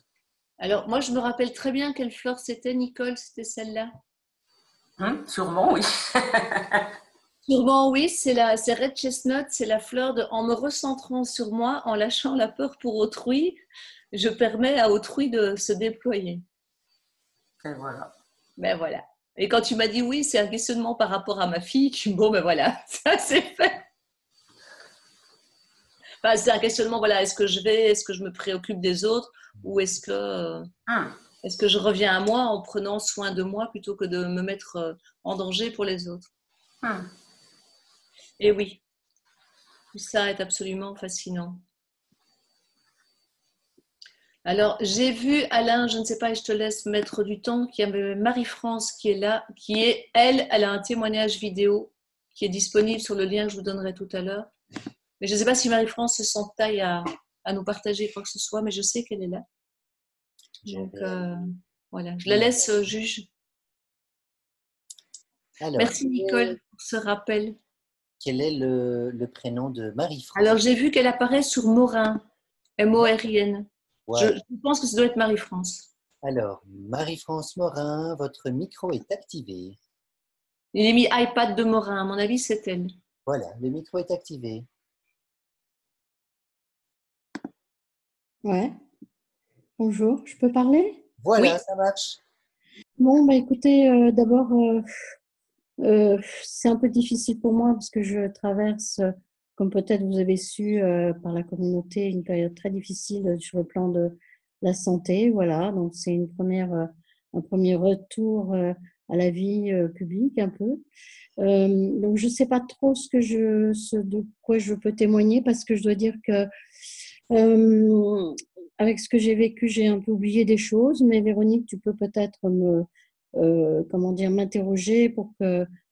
Alors, moi, je me rappelle très bien quelle fleur c'était, Nicole, c'était celle-là. Sûrement, oui. Sûrement, oui, c'est Red Chestnut, c'est la fleur de « En me recentrant sur moi, en lâchant la peur pour autrui, je permets à autrui de se déployer ». Et voilà. Ben voilà. Et quand tu m'as dit oui, c'est un questionnement par rapport à ma fille, je suis bon, ben voilà, ça c'est fait. Enfin, c'est un questionnement, voilà, est-ce que je me préoccupe des autres ou est-ce que je reviens à moi en prenant soin de moi plutôt que de me mettre en danger pour les autres. Et oui, tout ça est absolument fascinant. Alors, j'ai vu, Alain, je ne sais pas, et je te laisse mettre du temps, qu'il y avait Marie-France qui est là, elle a un témoignage vidéo qui est disponible sur le lien que je vous donnerai tout à l'heure. Mais je ne sais pas si Marie-France se sent taille à nous partager quoi que ce soit, mais je sais qu'elle est là. Donc, voilà, je la laisse juge. Alors, merci Nicole pour ce rappel. Quel est le prénom de Marie-France? Alors, j'ai vu qu'elle apparaît sur Morin, M-O-R-I-N. Ouais. Je pense que ça doit être Marie-France. Alors, Marie-France Morin, votre micro est activé. Il est mis iPad de Morin, à mon avis, c'est elle. Voilà, le micro est activé. Ouais. Bonjour, je peux parler? Voilà, Oui. ça marche. Bon, bah écoutez, d'abord, c'est un peu difficile pour moi parce que je traverse, comme peut-être vous avez su par la communauté, une période très difficile sur le plan de la santé. Voilà, donc c'est un premier retour à la vie publique un peu. Donc je ne sais pas trop de quoi je peux témoigner parce que je dois dire que avec ce que j'ai vécu, j'ai un peu oublié des choses, mais Véronique, tu peux peut-être m'interroger pour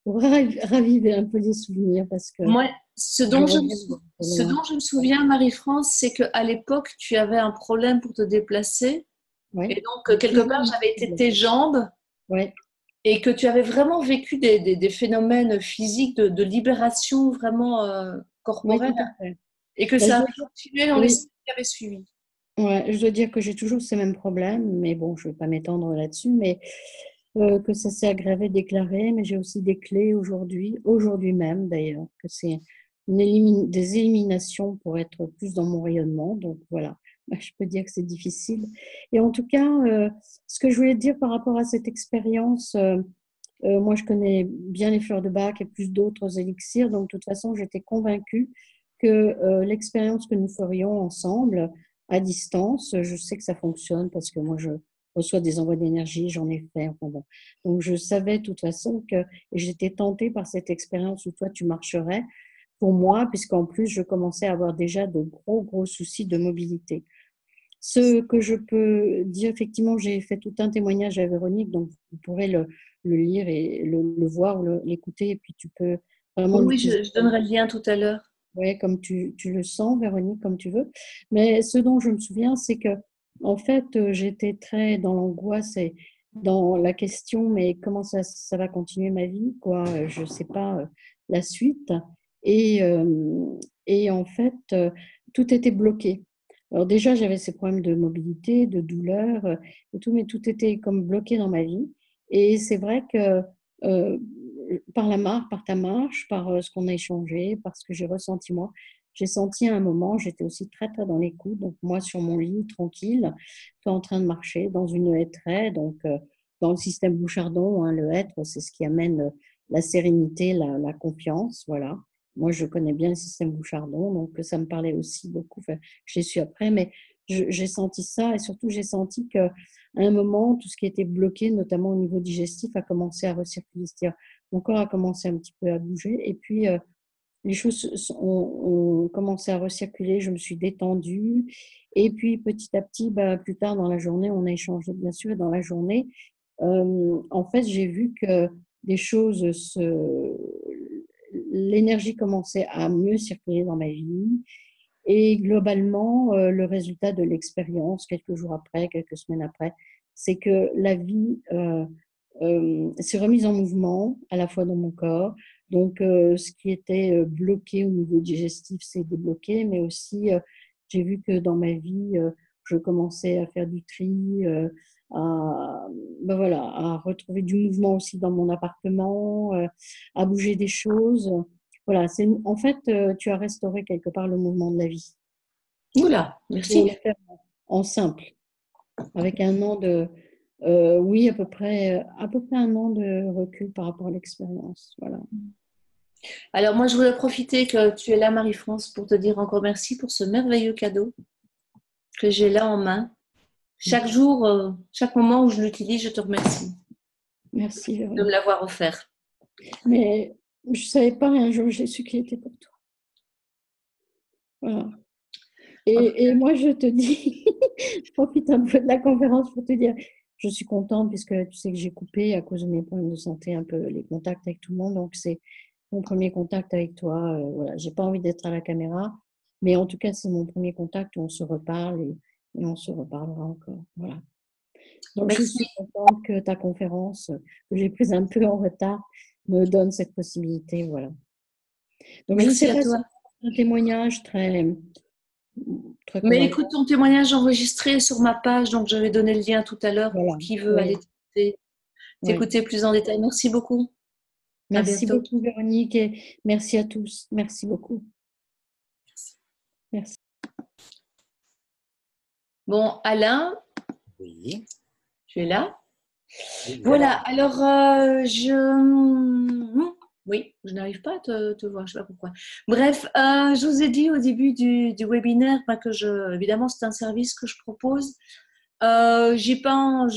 raviver un peu les souvenirs parce que moi, ce dont je me souviens, Marie-France, c'est qu'à l'époque, tu avais un problème pour te déplacer. Ouais. Et donc, quelque part, j'avais été tes jambes. Ouais. Et que tu avais vraiment vécu des phénomènes physiques de libération vraiment corporelle. Oui, et que ça a continué dans les semaines qui avaient suivi. Ouais, je dois dire que j'ai toujours ces mêmes problèmes, mais bon, je ne vais pas m'étendre là-dessus, mais que ça s'est aggravé, déclaré, mais j'ai aussi des clés aujourd'hui même d'ailleurs, que c'est des éliminations pour être plus dans mon rayonnement. Donc voilà, je peux dire que c'est difficile. Et en tout cas, ce que je voulais dire par rapport à cette expérience, moi je connais bien les fleurs de bac et plus d'autres élixirs, donc de toute façon j'étais convaincue que l'expérience que nous ferions ensemble à distance, je sais que ça fonctionne parce que moi je reçois des envois d'énergie, j'en ai fait. Enfin bon. Donc je savais de toute façon que j'étais tentée par cette expérience où toi tu marcherais pour moi, puisqu'en plus je commençais à avoir déjà de gros soucis de mobilité. Ce que je peux dire, effectivement, j'ai fait tout un témoignage à Véronique, donc vous pourrez le lire et le voir, l'écouter, et puis tu peux vraiment... Oui, je donnerai le lien tout à l'heure. Oui, comme tu le sens, Véronique, comme tu veux. Mais ce dont je me souviens, c'est que, en fait, j'étais très dans l'angoisse et dans la question, mais comment ça va continuer ma vie, quoi. Je ne sais pas la suite. Et en fait, tout était bloqué. Alors déjà, j'avais ces problèmes de mobilité, de douleur et tout, mais tout était comme bloqué dans ma vie. Et c'est vrai que par ta marche, par ce qu'on a échangé, par ce que j'ai ressenti moi, j'ai senti à un moment, j'étais aussi très dans les coups, donc moi sur mon lit, tranquille, toi en train de marcher dans une hêtraie, donc dans le système Bouchardon, hein, le hêtre, c'est ce qui amène la sérénité, la confiance, voilà. Moi, je connais bien le système Bouchardon, donc ça me parlait aussi beaucoup. Enfin, j'ai su après, mais j'ai senti ça et surtout, j'ai senti qu'à un moment, tout ce qui était bloqué, notamment au niveau digestif, a commencé à recirculer. C'est-à-dire, mon corps a commencé un petit peu à bouger et puis les choses ont commencé à recirculer. Je me suis détendue et puis petit à petit, plus tard dans la journée, on a échangé bien sûr. Et dans la journée, en fait, j'ai vu que des choses l'énergie commençait à mieux circuler dans ma vie. Et globalement, le résultat de l'expérience, quelques jours après, quelques semaines après, c'est que la vie s'est remise en mouvement, à la fois dans mon corps. Donc, ce qui était bloqué au niveau digestif s'est débloqué, mais aussi, j'ai vu que dans ma vie, je commençais à faire du tri, à retrouver du mouvement aussi dans mon appartement, à bouger des choses. Voilà, en fait, tu as restauré quelque part le mouvement de la vie. Oula, merci. Pour le faire en simple, avec un an Oui, à peu près 1 an de recul par rapport à l'expérience. Voilà. Alors moi, je voudrais profiter que tu es là, Marie-France, pour te dire encore merci pour ce merveilleux cadeau que j'ai là en main. Chaque jour, chaque moment où je l'utilise, je te remercie Merci, de me Véronique. l'avoir offert. Mais je ne savais pas un jour, j'ai su qu'il était pour toi. Voilà. Et moi, je te dis, je profite un peu de la conférence pour te dire, je suis contente puisque tu sais que j'ai coupé à cause de mes problèmes de santé un peu les contacts avec tout le monde. Donc, c'est mon premier contact avec toi. Voilà, j'ai pas envie d'être à la caméra, mais en tout cas, c'est mon premier contact où on se reparle et on se reparlera encore. Voilà. Donc, je Merci. suis contente que ta conférence, que j'ai prise un peu en retard, me donne cette possibilité. Voilà. Donc, je ne Merci sais à pas si toi. c'est un témoignage très Mais convaincant. écoute, ton témoignage enregistré sur ma page, donc je vais donner le lien tout à l'heure Voilà. pour qui veut aller Oui, oui. t'écouter plus en détail. Merci beaucoup. À Merci bientôt. beaucoup, Véronique, et merci à tous. Merci beaucoup. Merci. Bon, Alain, Oui. tu es là? Oui, Voilà, alors oui, je n'arrive pas à te voir, je ne sais pas pourquoi. Bref, je vous ai dit au début du webinaire que évidemment, c'est un service que je propose. J'ai pas,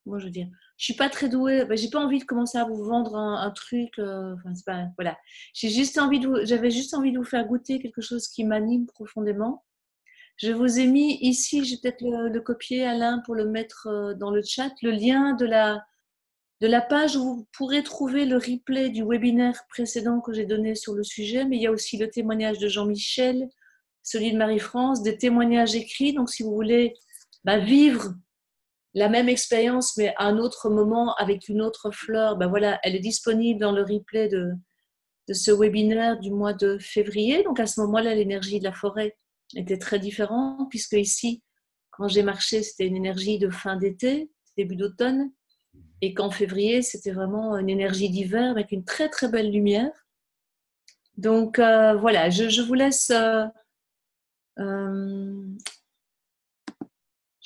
moi je veux dire, je suis pas très douée, j'ai pas envie de commencer à vous vendre un truc, enfin, c'est pas, voilà. J'avais juste envie de vous faire goûter quelque chose qui m'anime profondément. Je vous ai mis ici, je vais peut-être le copier, Alain, pour le mettre dans le chat, le lien de la page où vous pourrez trouver le replay du webinaire précédent que j'ai donné sur le sujet, mais il y a aussi le témoignage de Jean-Michel, celui de Marie-France, des témoignages écrits. Donc, si vous voulez vivre la même expérience, mais à un autre moment, avec une autre fleur, voilà, elle est disponible dans le replay de ce webinaire du mois de février. Donc, à ce moment-là, l'énergie de la forêt était très différente, puisque ici, quand j'ai marché, c'était une énergie de fin d'été, début d'automne, et qu'en février, c'était vraiment une énergie d'hiver avec une très très belle lumière. Donc voilà, je vous laisse. Je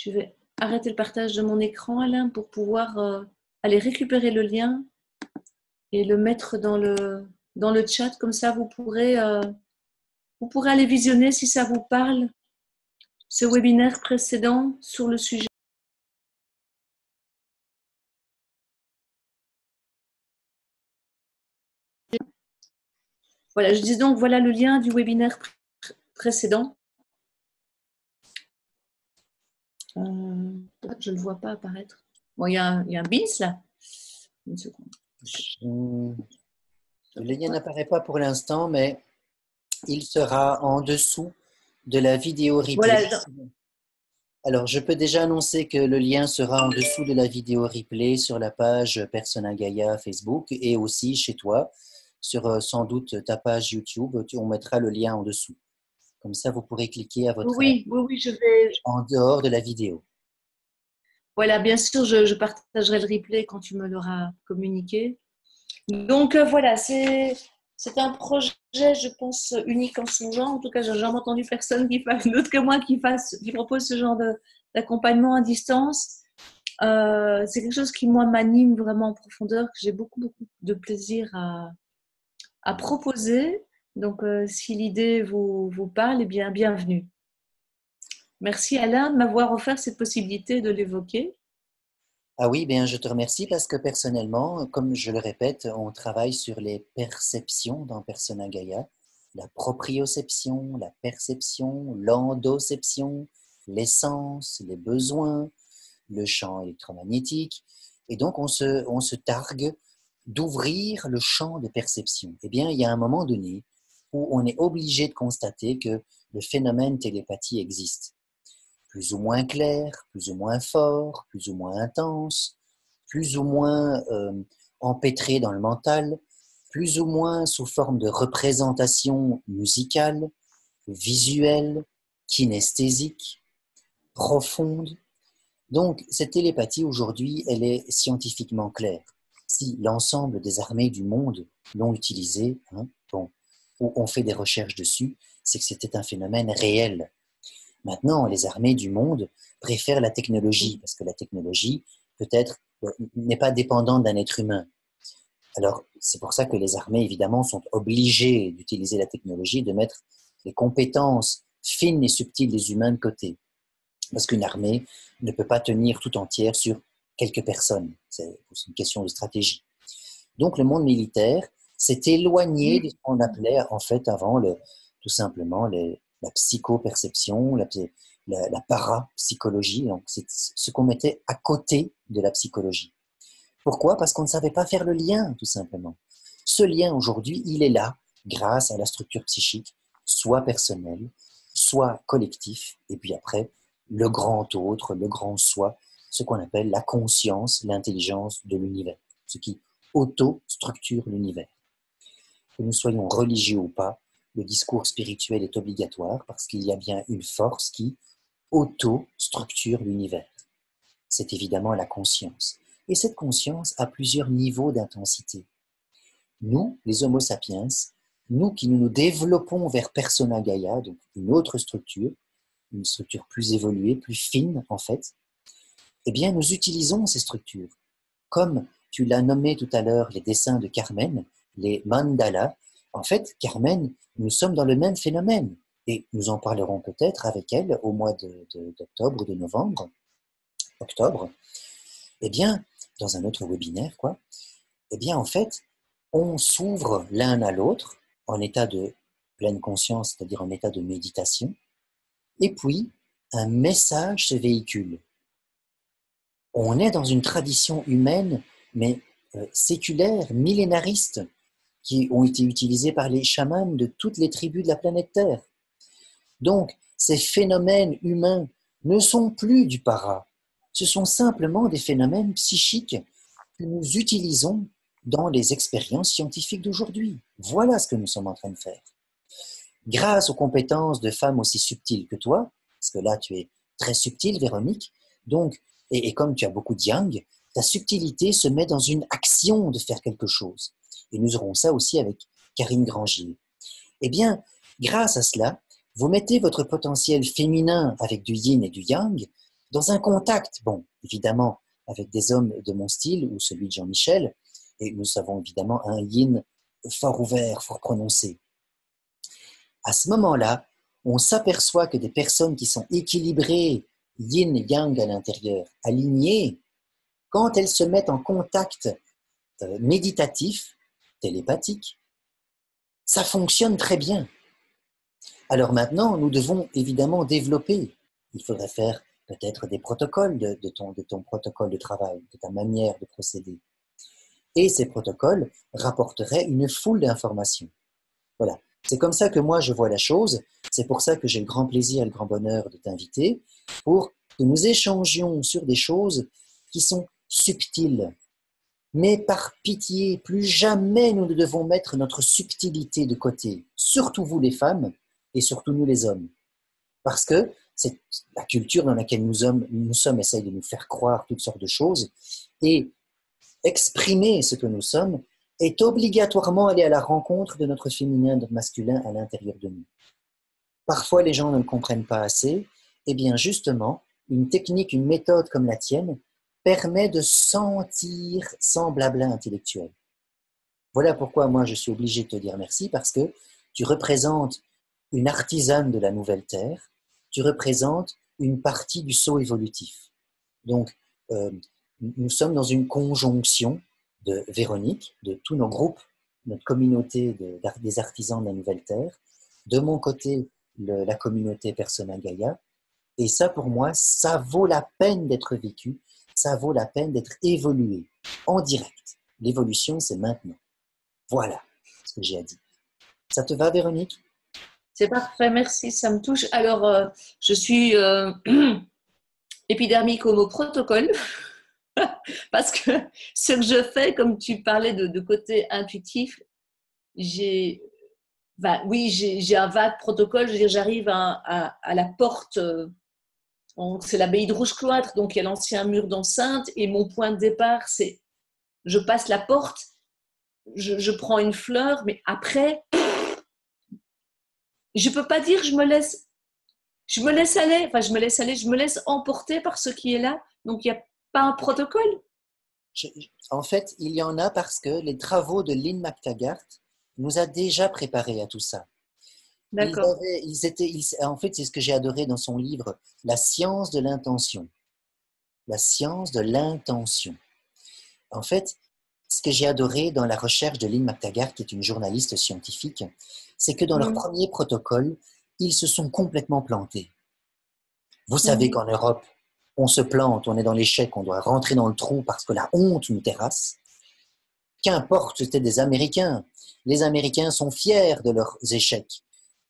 vais arrêter le partage de mon écran, Alain, pour pouvoir aller récupérer le lien et le mettre dans le chat. Comme ça, vous pourrez aller visionner si ça vous parle ce webinaire précédent sur le sujet. Voilà, je dis donc, voilà le lien du webinaire précédent. Je ne le vois pas apparaître. Bon, il y a un bins là. Une seconde. Le lien n'apparaît pas pour l'instant, mais il sera en dessous de la vidéo replay. Voilà. Alors, je peux déjà annoncer que le lien sera en dessous de la vidéo replay sur la page Persona Gaia Facebook et aussi chez toi, sur sans doute ta page YouTube, on mettra le lien en dessous. Comme ça, vous pourrez cliquer à votre aise Oui, je vais. en dehors de la vidéo. Voilà, bien sûr, je partagerai le replay quand tu me l'auras communiqué. Donc voilà, c'est un projet, je pense, unique en son genre. En tout cas, j'ai jamais entendu personne d'autre que moi qui propose ce genre d'accompagnement à distance. C'est quelque chose qui, moi, m'anime vraiment en profondeur, que j'ai beaucoup, beaucoup de plaisir à proposer. Donc, si l'idée vous parle, eh bien, bienvenue. Merci Alain de m'avoir offert cette possibilité de l'évoquer. Ah oui, bien, je te remercie parce que personnellement, comme je le répète, on travaille sur les perceptions dans Persona Gaia, la proprioception, la perception, l'endoception, l'essence, les besoins, le champ électromagnétique. Et donc, on se targue d'ouvrir le champ de perception. Eh bien, il y a un moment donné où on est obligé de constater que le phénomène télépathie existe. Plus ou moins clair, plus ou moins fort, plus ou moins intense, plus ou moins empêtré dans le mental, plus ou moins sous forme de représentation musicale, visuelle, kinesthésique, profonde. Donc, cette télépathie aujourd'hui, elle est scientifiquement claire. Si l'ensemble des armées du monde l'ont utilisée, ou on fait des recherches dessus, c'est que c'était un phénomène réel. Maintenant, les armées du monde préfèrent la technologie, parce que la technologie, peut-être, n'est pas dépendante d'un être humain. Alors, c'est pour ça que les armées, évidemment, sont obligées d'utiliser la technologie, de mettre les compétences fines et subtiles des humains de côté. Parce qu'une armée ne peut pas tenir tout entière sur quelques personnes. C'est une question de stratégie. Donc, le monde militaire s'est éloigné de ce qu'on appelait, en fait, avant, tout simplement, la psychoperception, la parapsychologie. Donc, c'est ce qu'on mettait à côté de la psychologie. Pourquoi? Parce qu'on ne savait pas faire le lien, tout simplement. Ce lien, aujourd'hui, il est là, grâce à la structure psychique, soit personnelle, soit collectif, et puis après, le grand autre, le grand soi, ce qu'on appelle la conscience, l'intelligence de l'univers, ce qui auto-structure l'univers. Que nous soyons religieux ou pas, le discours spirituel est obligatoire parce qu'il y a bien une force qui auto-structure l'univers. C'est évidemment la conscience. Et cette conscience a plusieurs niveaux d'intensité. Nous, les Homo sapiens, nous qui nous développons vers Persona Gaia, donc une autre structure, une structure plus évoluée, plus fine en fait, eh bien nous utilisons ces structures. Comme tu l'as nommé tout à l'heure, les dessins de Carmen, les mandalas, en fait, Carmen, nous sommes dans le même phénomène. Et nous en parlerons peut-être avec elle au mois d'octobre ou de novembre, octobre, eh bien, dans un autre webinaire, quoi, eh bien, en fait, on s'ouvre l'un à l'autre en état de pleine conscience, c'est-à-dire en état de méditation, et puis un message se véhicule. On est dans une tradition humaine, mais séculaire, millénariste, qui ont été utilisés par les chamans de toutes les tribus de la planète Terre. Donc, ces phénomènes humains ne sont plus du para. Ce sont simplement des phénomènes psychiques que nous utilisons dans les expériences scientifiques d'aujourd'hui. Voilà ce que nous sommes en train de faire. Grâce aux compétences de femmes aussi subtiles que toi, parce que là tu es très subtile, Véronique, donc, et comme tu as beaucoup de yang, ta subtilité se met dans une action de faire quelque chose. Et nous aurons ça aussi avec Karine Grangier. Eh bien, grâce à cela, vous mettez votre potentiel féminin avec du yin et du yang dans un contact, bon, évidemment, avec des hommes de mon style ou celui de Jean-Michel, et nous avons évidemment un yin fort ouvert, fort prononcé. À ce moment-là, on s'aperçoit que des personnes qui sont équilibrées, yin et yang à l'intérieur, alignées, quand elles se mettent en contact méditatif, télépathique, ça fonctionne très bien. Alors maintenant, nous devons évidemment développer. Il faudrait faire peut-être des protocoles de ton protocole de travail, de ta manière de procéder. Et ces protocoles rapporteraient une foule d'informations. Voilà. C'est comme ça que moi je vois la chose. C'est pour ça que j'ai le grand plaisir et le grand bonheur de t'inviter pour que nous échangions sur des choses qui sont subtiles. Mais par pitié, plus jamais nous ne devons mettre notre subtilité de côté, surtout vous les femmes et surtout nous les hommes. Parce que c'est la culture dans laquelle nous sommes essaye de nous faire croire toutes sortes de choses et exprimer ce que nous sommes est obligatoirement aller à la rencontre de notre féminin, de notre masculin à l'intérieur de nous. Parfois, les gens ne le comprennent pas assez. Eh bien, justement, une technique, une méthode comme la tienne permet de sentir sans blabla intellectuel. Voilà pourquoi moi, je suis obligé de te dire merci, parce que tu représentes une artisane de la nouvelle Terre, tu représentes une partie du saut évolutif. Donc, nous sommes dans une conjonction de Véronique, de tous nos groupes, notre communauté des artisans de la Nouvelle Terre, de mon côté, la communauté Persona Gaia, et ça pour moi, ça vaut la peine d'être vécu, ça vaut la peine d'être évolué en direct. L'évolution, c'est maintenant. Voilà ce que j'ai à dire. Ça te va, Véronique? C'est parfait, merci, ça me touche. Alors, je suis épidermique homo protocole. Parce que ce que je fais, comme tu parlais de côté intuitif, j'ai un vague protocole. Je veux dire, j'arrive à la porte, c'est l'abbaye de Rouge-Cloître, donc il y a l'ancien mur d'enceinte, et mon point de départ, c'est je passe la porte, je prends une fleur, mais après, je ne peux pas dire je me laisse je me laisse aller, enfin je me laisse emporter par ce qui est là. Donc il n'y a pas un protocole. En fait, il y en a parce que les travaux de Lynn McTaggart nous a déjà préparés à tout ça. D'accord. En fait, c'est ce que j'ai adoré dans son livre, La science de l'intention. La science de l'intention. En fait, ce que j'ai adoré dans la recherche de Lynn McTaggart, qui est une journaliste scientifique, c'est que dans leur Mm. premier protocole, ils se sont complètement plantés. Vous savez Mm. qu'en Europe, on se plante, on est dans l'échec, on doit rentrer dans le trou parce que la honte nous terrasse. Qu'importe, c'était des Américains. Les Américains sont fiers de leurs échecs.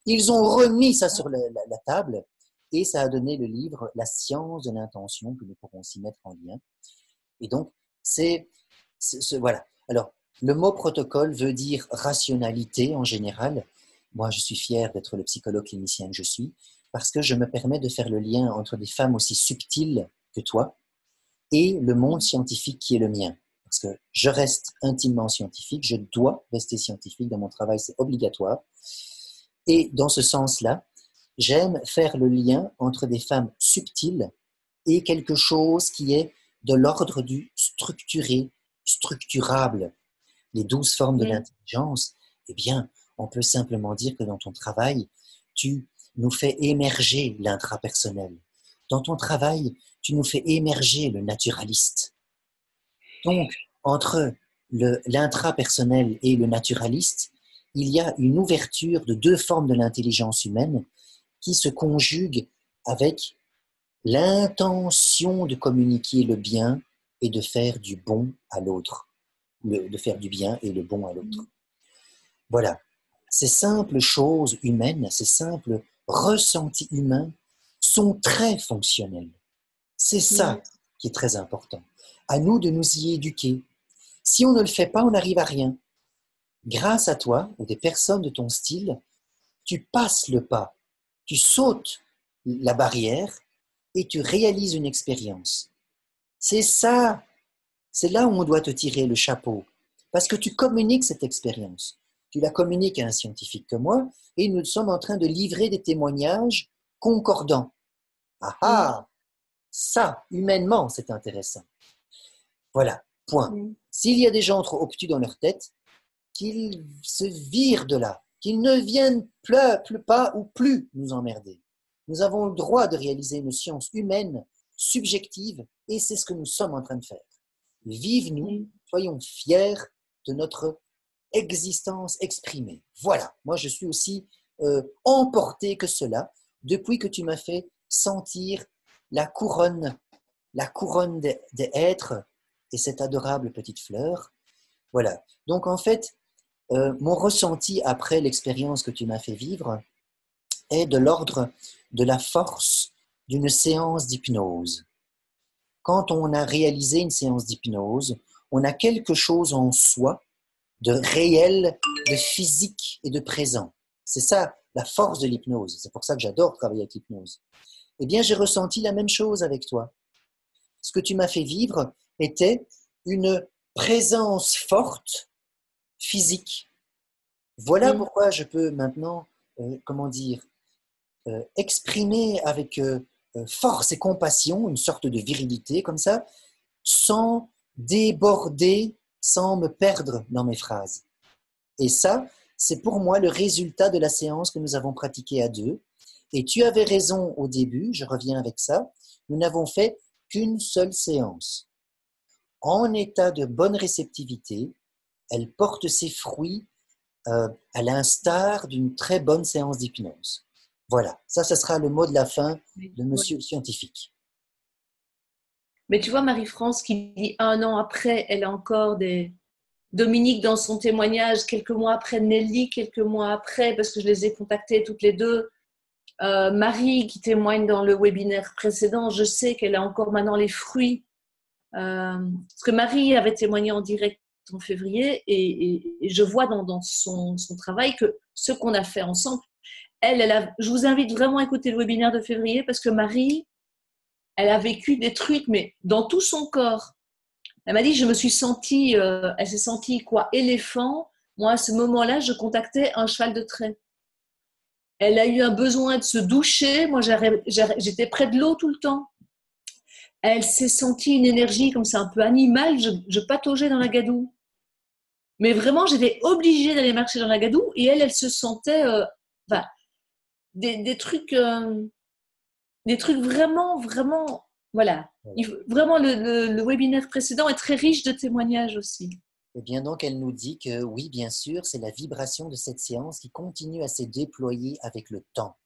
Ils ont remis ça sur la table et ça a donné le livre La science de l'intention, que nous pourrons s'y mettre en lien. Et donc, voilà. Alors, le mot protocole veut dire rationalité en général. Moi, je suis fier d'être le psychologue clinicien que je suis parce que je me permets de faire le lien entre des femmes aussi subtiles que toi et le monde scientifique qui est le mien. Parce que je reste intimement scientifique, je dois rester scientifique dans mon travail, c'est obligatoire. Et dans ce sens-là, j'aime faire le lien entre des femmes subtiles et quelque chose qui est de l'ordre du structuré, structurable. Les 12 formes de Mm. l'intelligence, eh bien, on peut simplement dire que dans ton travail, tu nous fais émerger l'intrapersonnel. Dans ton travail, tu nous fais émerger le naturaliste. Donc, entre l'intrapersonnel et le naturaliste, il y a une ouverture de deux formes de l'intelligence humaine qui se conjuguent avec l'intention de communiquer le bien et de faire du bon à l'autre. De faire du bien et le bon à l'autre. Voilà. Ces simples choses humaines, ces simples ressentis humains sont très fonctionnels. C'est ça qui est très important. À nous de nous y éduquer. Si on ne le fait pas, on n'arrive à rien. Grâce à toi ou des personnes de ton style, tu passes le pas, tu sautes la barrière et tu réalises une expérience. C'est ça, c'est là où on doit te tirer le chapeau, parce que tu communiques cette expérience. Tu la communiques à un scientifique comme moi et nous sommes en train de livrer des témoignages concordants. Ah ah, ça, humainement, c'est intéressant. Voilà, point. Mm. S'il y a des gens trop obtus dans leur tête, qu'ils se virent de là, qu'ils ne viennent plus pas ou plus nous emmerder. Nous avons le droit de réaliser une science humaine, subjective, et c'est ce que nous sommes en train de faire. Vive-nous, soyons fiers de notre existence exprimée. Voilà, moi je suis aussi emporté que cela, depuis que tu m'as fait sentir la couronne des êtres et cette adorable petite fleur. Voilà, donc en fait, mon ressenti après l'expérience que tu m'as fait vivre est de l'ordre de la force d'une séance d'hypnose. Quand on a réalisé une séance d'hypnose, on a quelque chose en soi de réel, de physique et de présent. C'est ça la force de l'hypnose. C'est pour ça que j'adore travailler avec l'hypnose. Eh bien, j'ai ressenti la même chose avec toi. Ce que tu m'as fait vivre était une présence forte, physique. Voilà pourquoi je peux maintenant, exprimer avec force et compassion, une sorte de virilité comme ça, sans déborder, sans me perdre dans mes phrases. Et ça, c'est pour moi le résultat de la séance que nous avons pratiquée à deux. Et tu avais raison au début, je reviens avec ça, nous n'avons fait qu'une seule séance. En état de bonne réceptivité, elle porte ses fruits à l'instar d'une très bonne séance d'hypnose. Voilà, ça sera le mot de la fin de monsieur le scientifique. Mais tu vois, Marie-France qui dit un an après, elle a encore des... Dominique dans son témoignage, quelques mois après, Nelly, quelques mois après, parce que je les ai contactées toutes les deux. Marie qui témoigne dans le webinaire précédent, je sais qu'elle a encore maintenant les fruits. Parce que Marie avait témoigné en direct en février et je vois dans son travail que ce qu'on a fait ensemble, je vous invite vraiment à écouter le webinaire de février parce que Marie, elle a vécu des trucs, mais dans tout son corps. Elle m'a dit, je me suis sentie, elle s'est sentie quoi, éléphant. Moi, à ce moment-là, je contactais un cheval de trait. Elle a eu un besoin de se doucher. Moi, j'étais près de l'eau tout le temps. Elle s'est sentie une énergie comme ça un peu animale. Je pataugeais dans la gadoue. Mais vraiment, j'étais obligée d'aller marcher dans la gadoue. Et elle se sentait enfin, des trucs vraiment, vraiment, voilà. Vraiment, le webinaire précédent est très riche de témoignages aussi. Et bien donc, elle nous dit que oui, bien sûr, c'est la vibration de cette séance qui continue à se déployer avec le temps.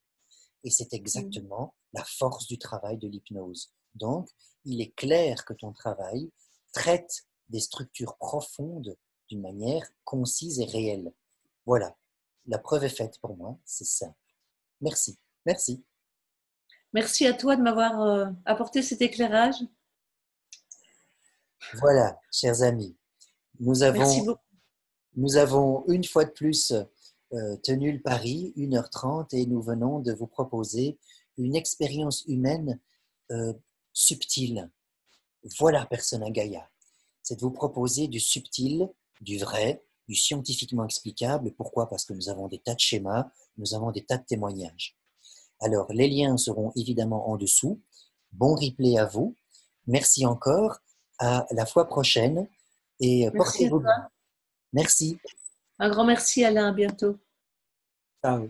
Et c'est exactement la force du travail de l'hypnose. Donc, il est clair que ton travail traite des structures profondes d'une manière concise et réelle. Voilà, la preuve est faite pour moi, c'est simple. Merci, merci. Merci à toi de m'avoir apporté cet éclairage. Voilà, chers amis, nous Merci beaucoup. avons une fois de plus tenu le pari, 1h30, et nous venons de vous proposer une expérience humaine subtile. Voilà Persona Gaia. C'est de vous proposer du subtil, du vrai, du scientifiquement explicable. Pourquoi? Parce que nous avons des tas de schémas, nous avons des tas de témoignages. Alors, les liens seront évidemment en dessous. Bon replay à vous. Merci encore. À la fois prochaine. Et portez-vous bien. Merci. Un grand merci Alain, à bientôt. Ciao.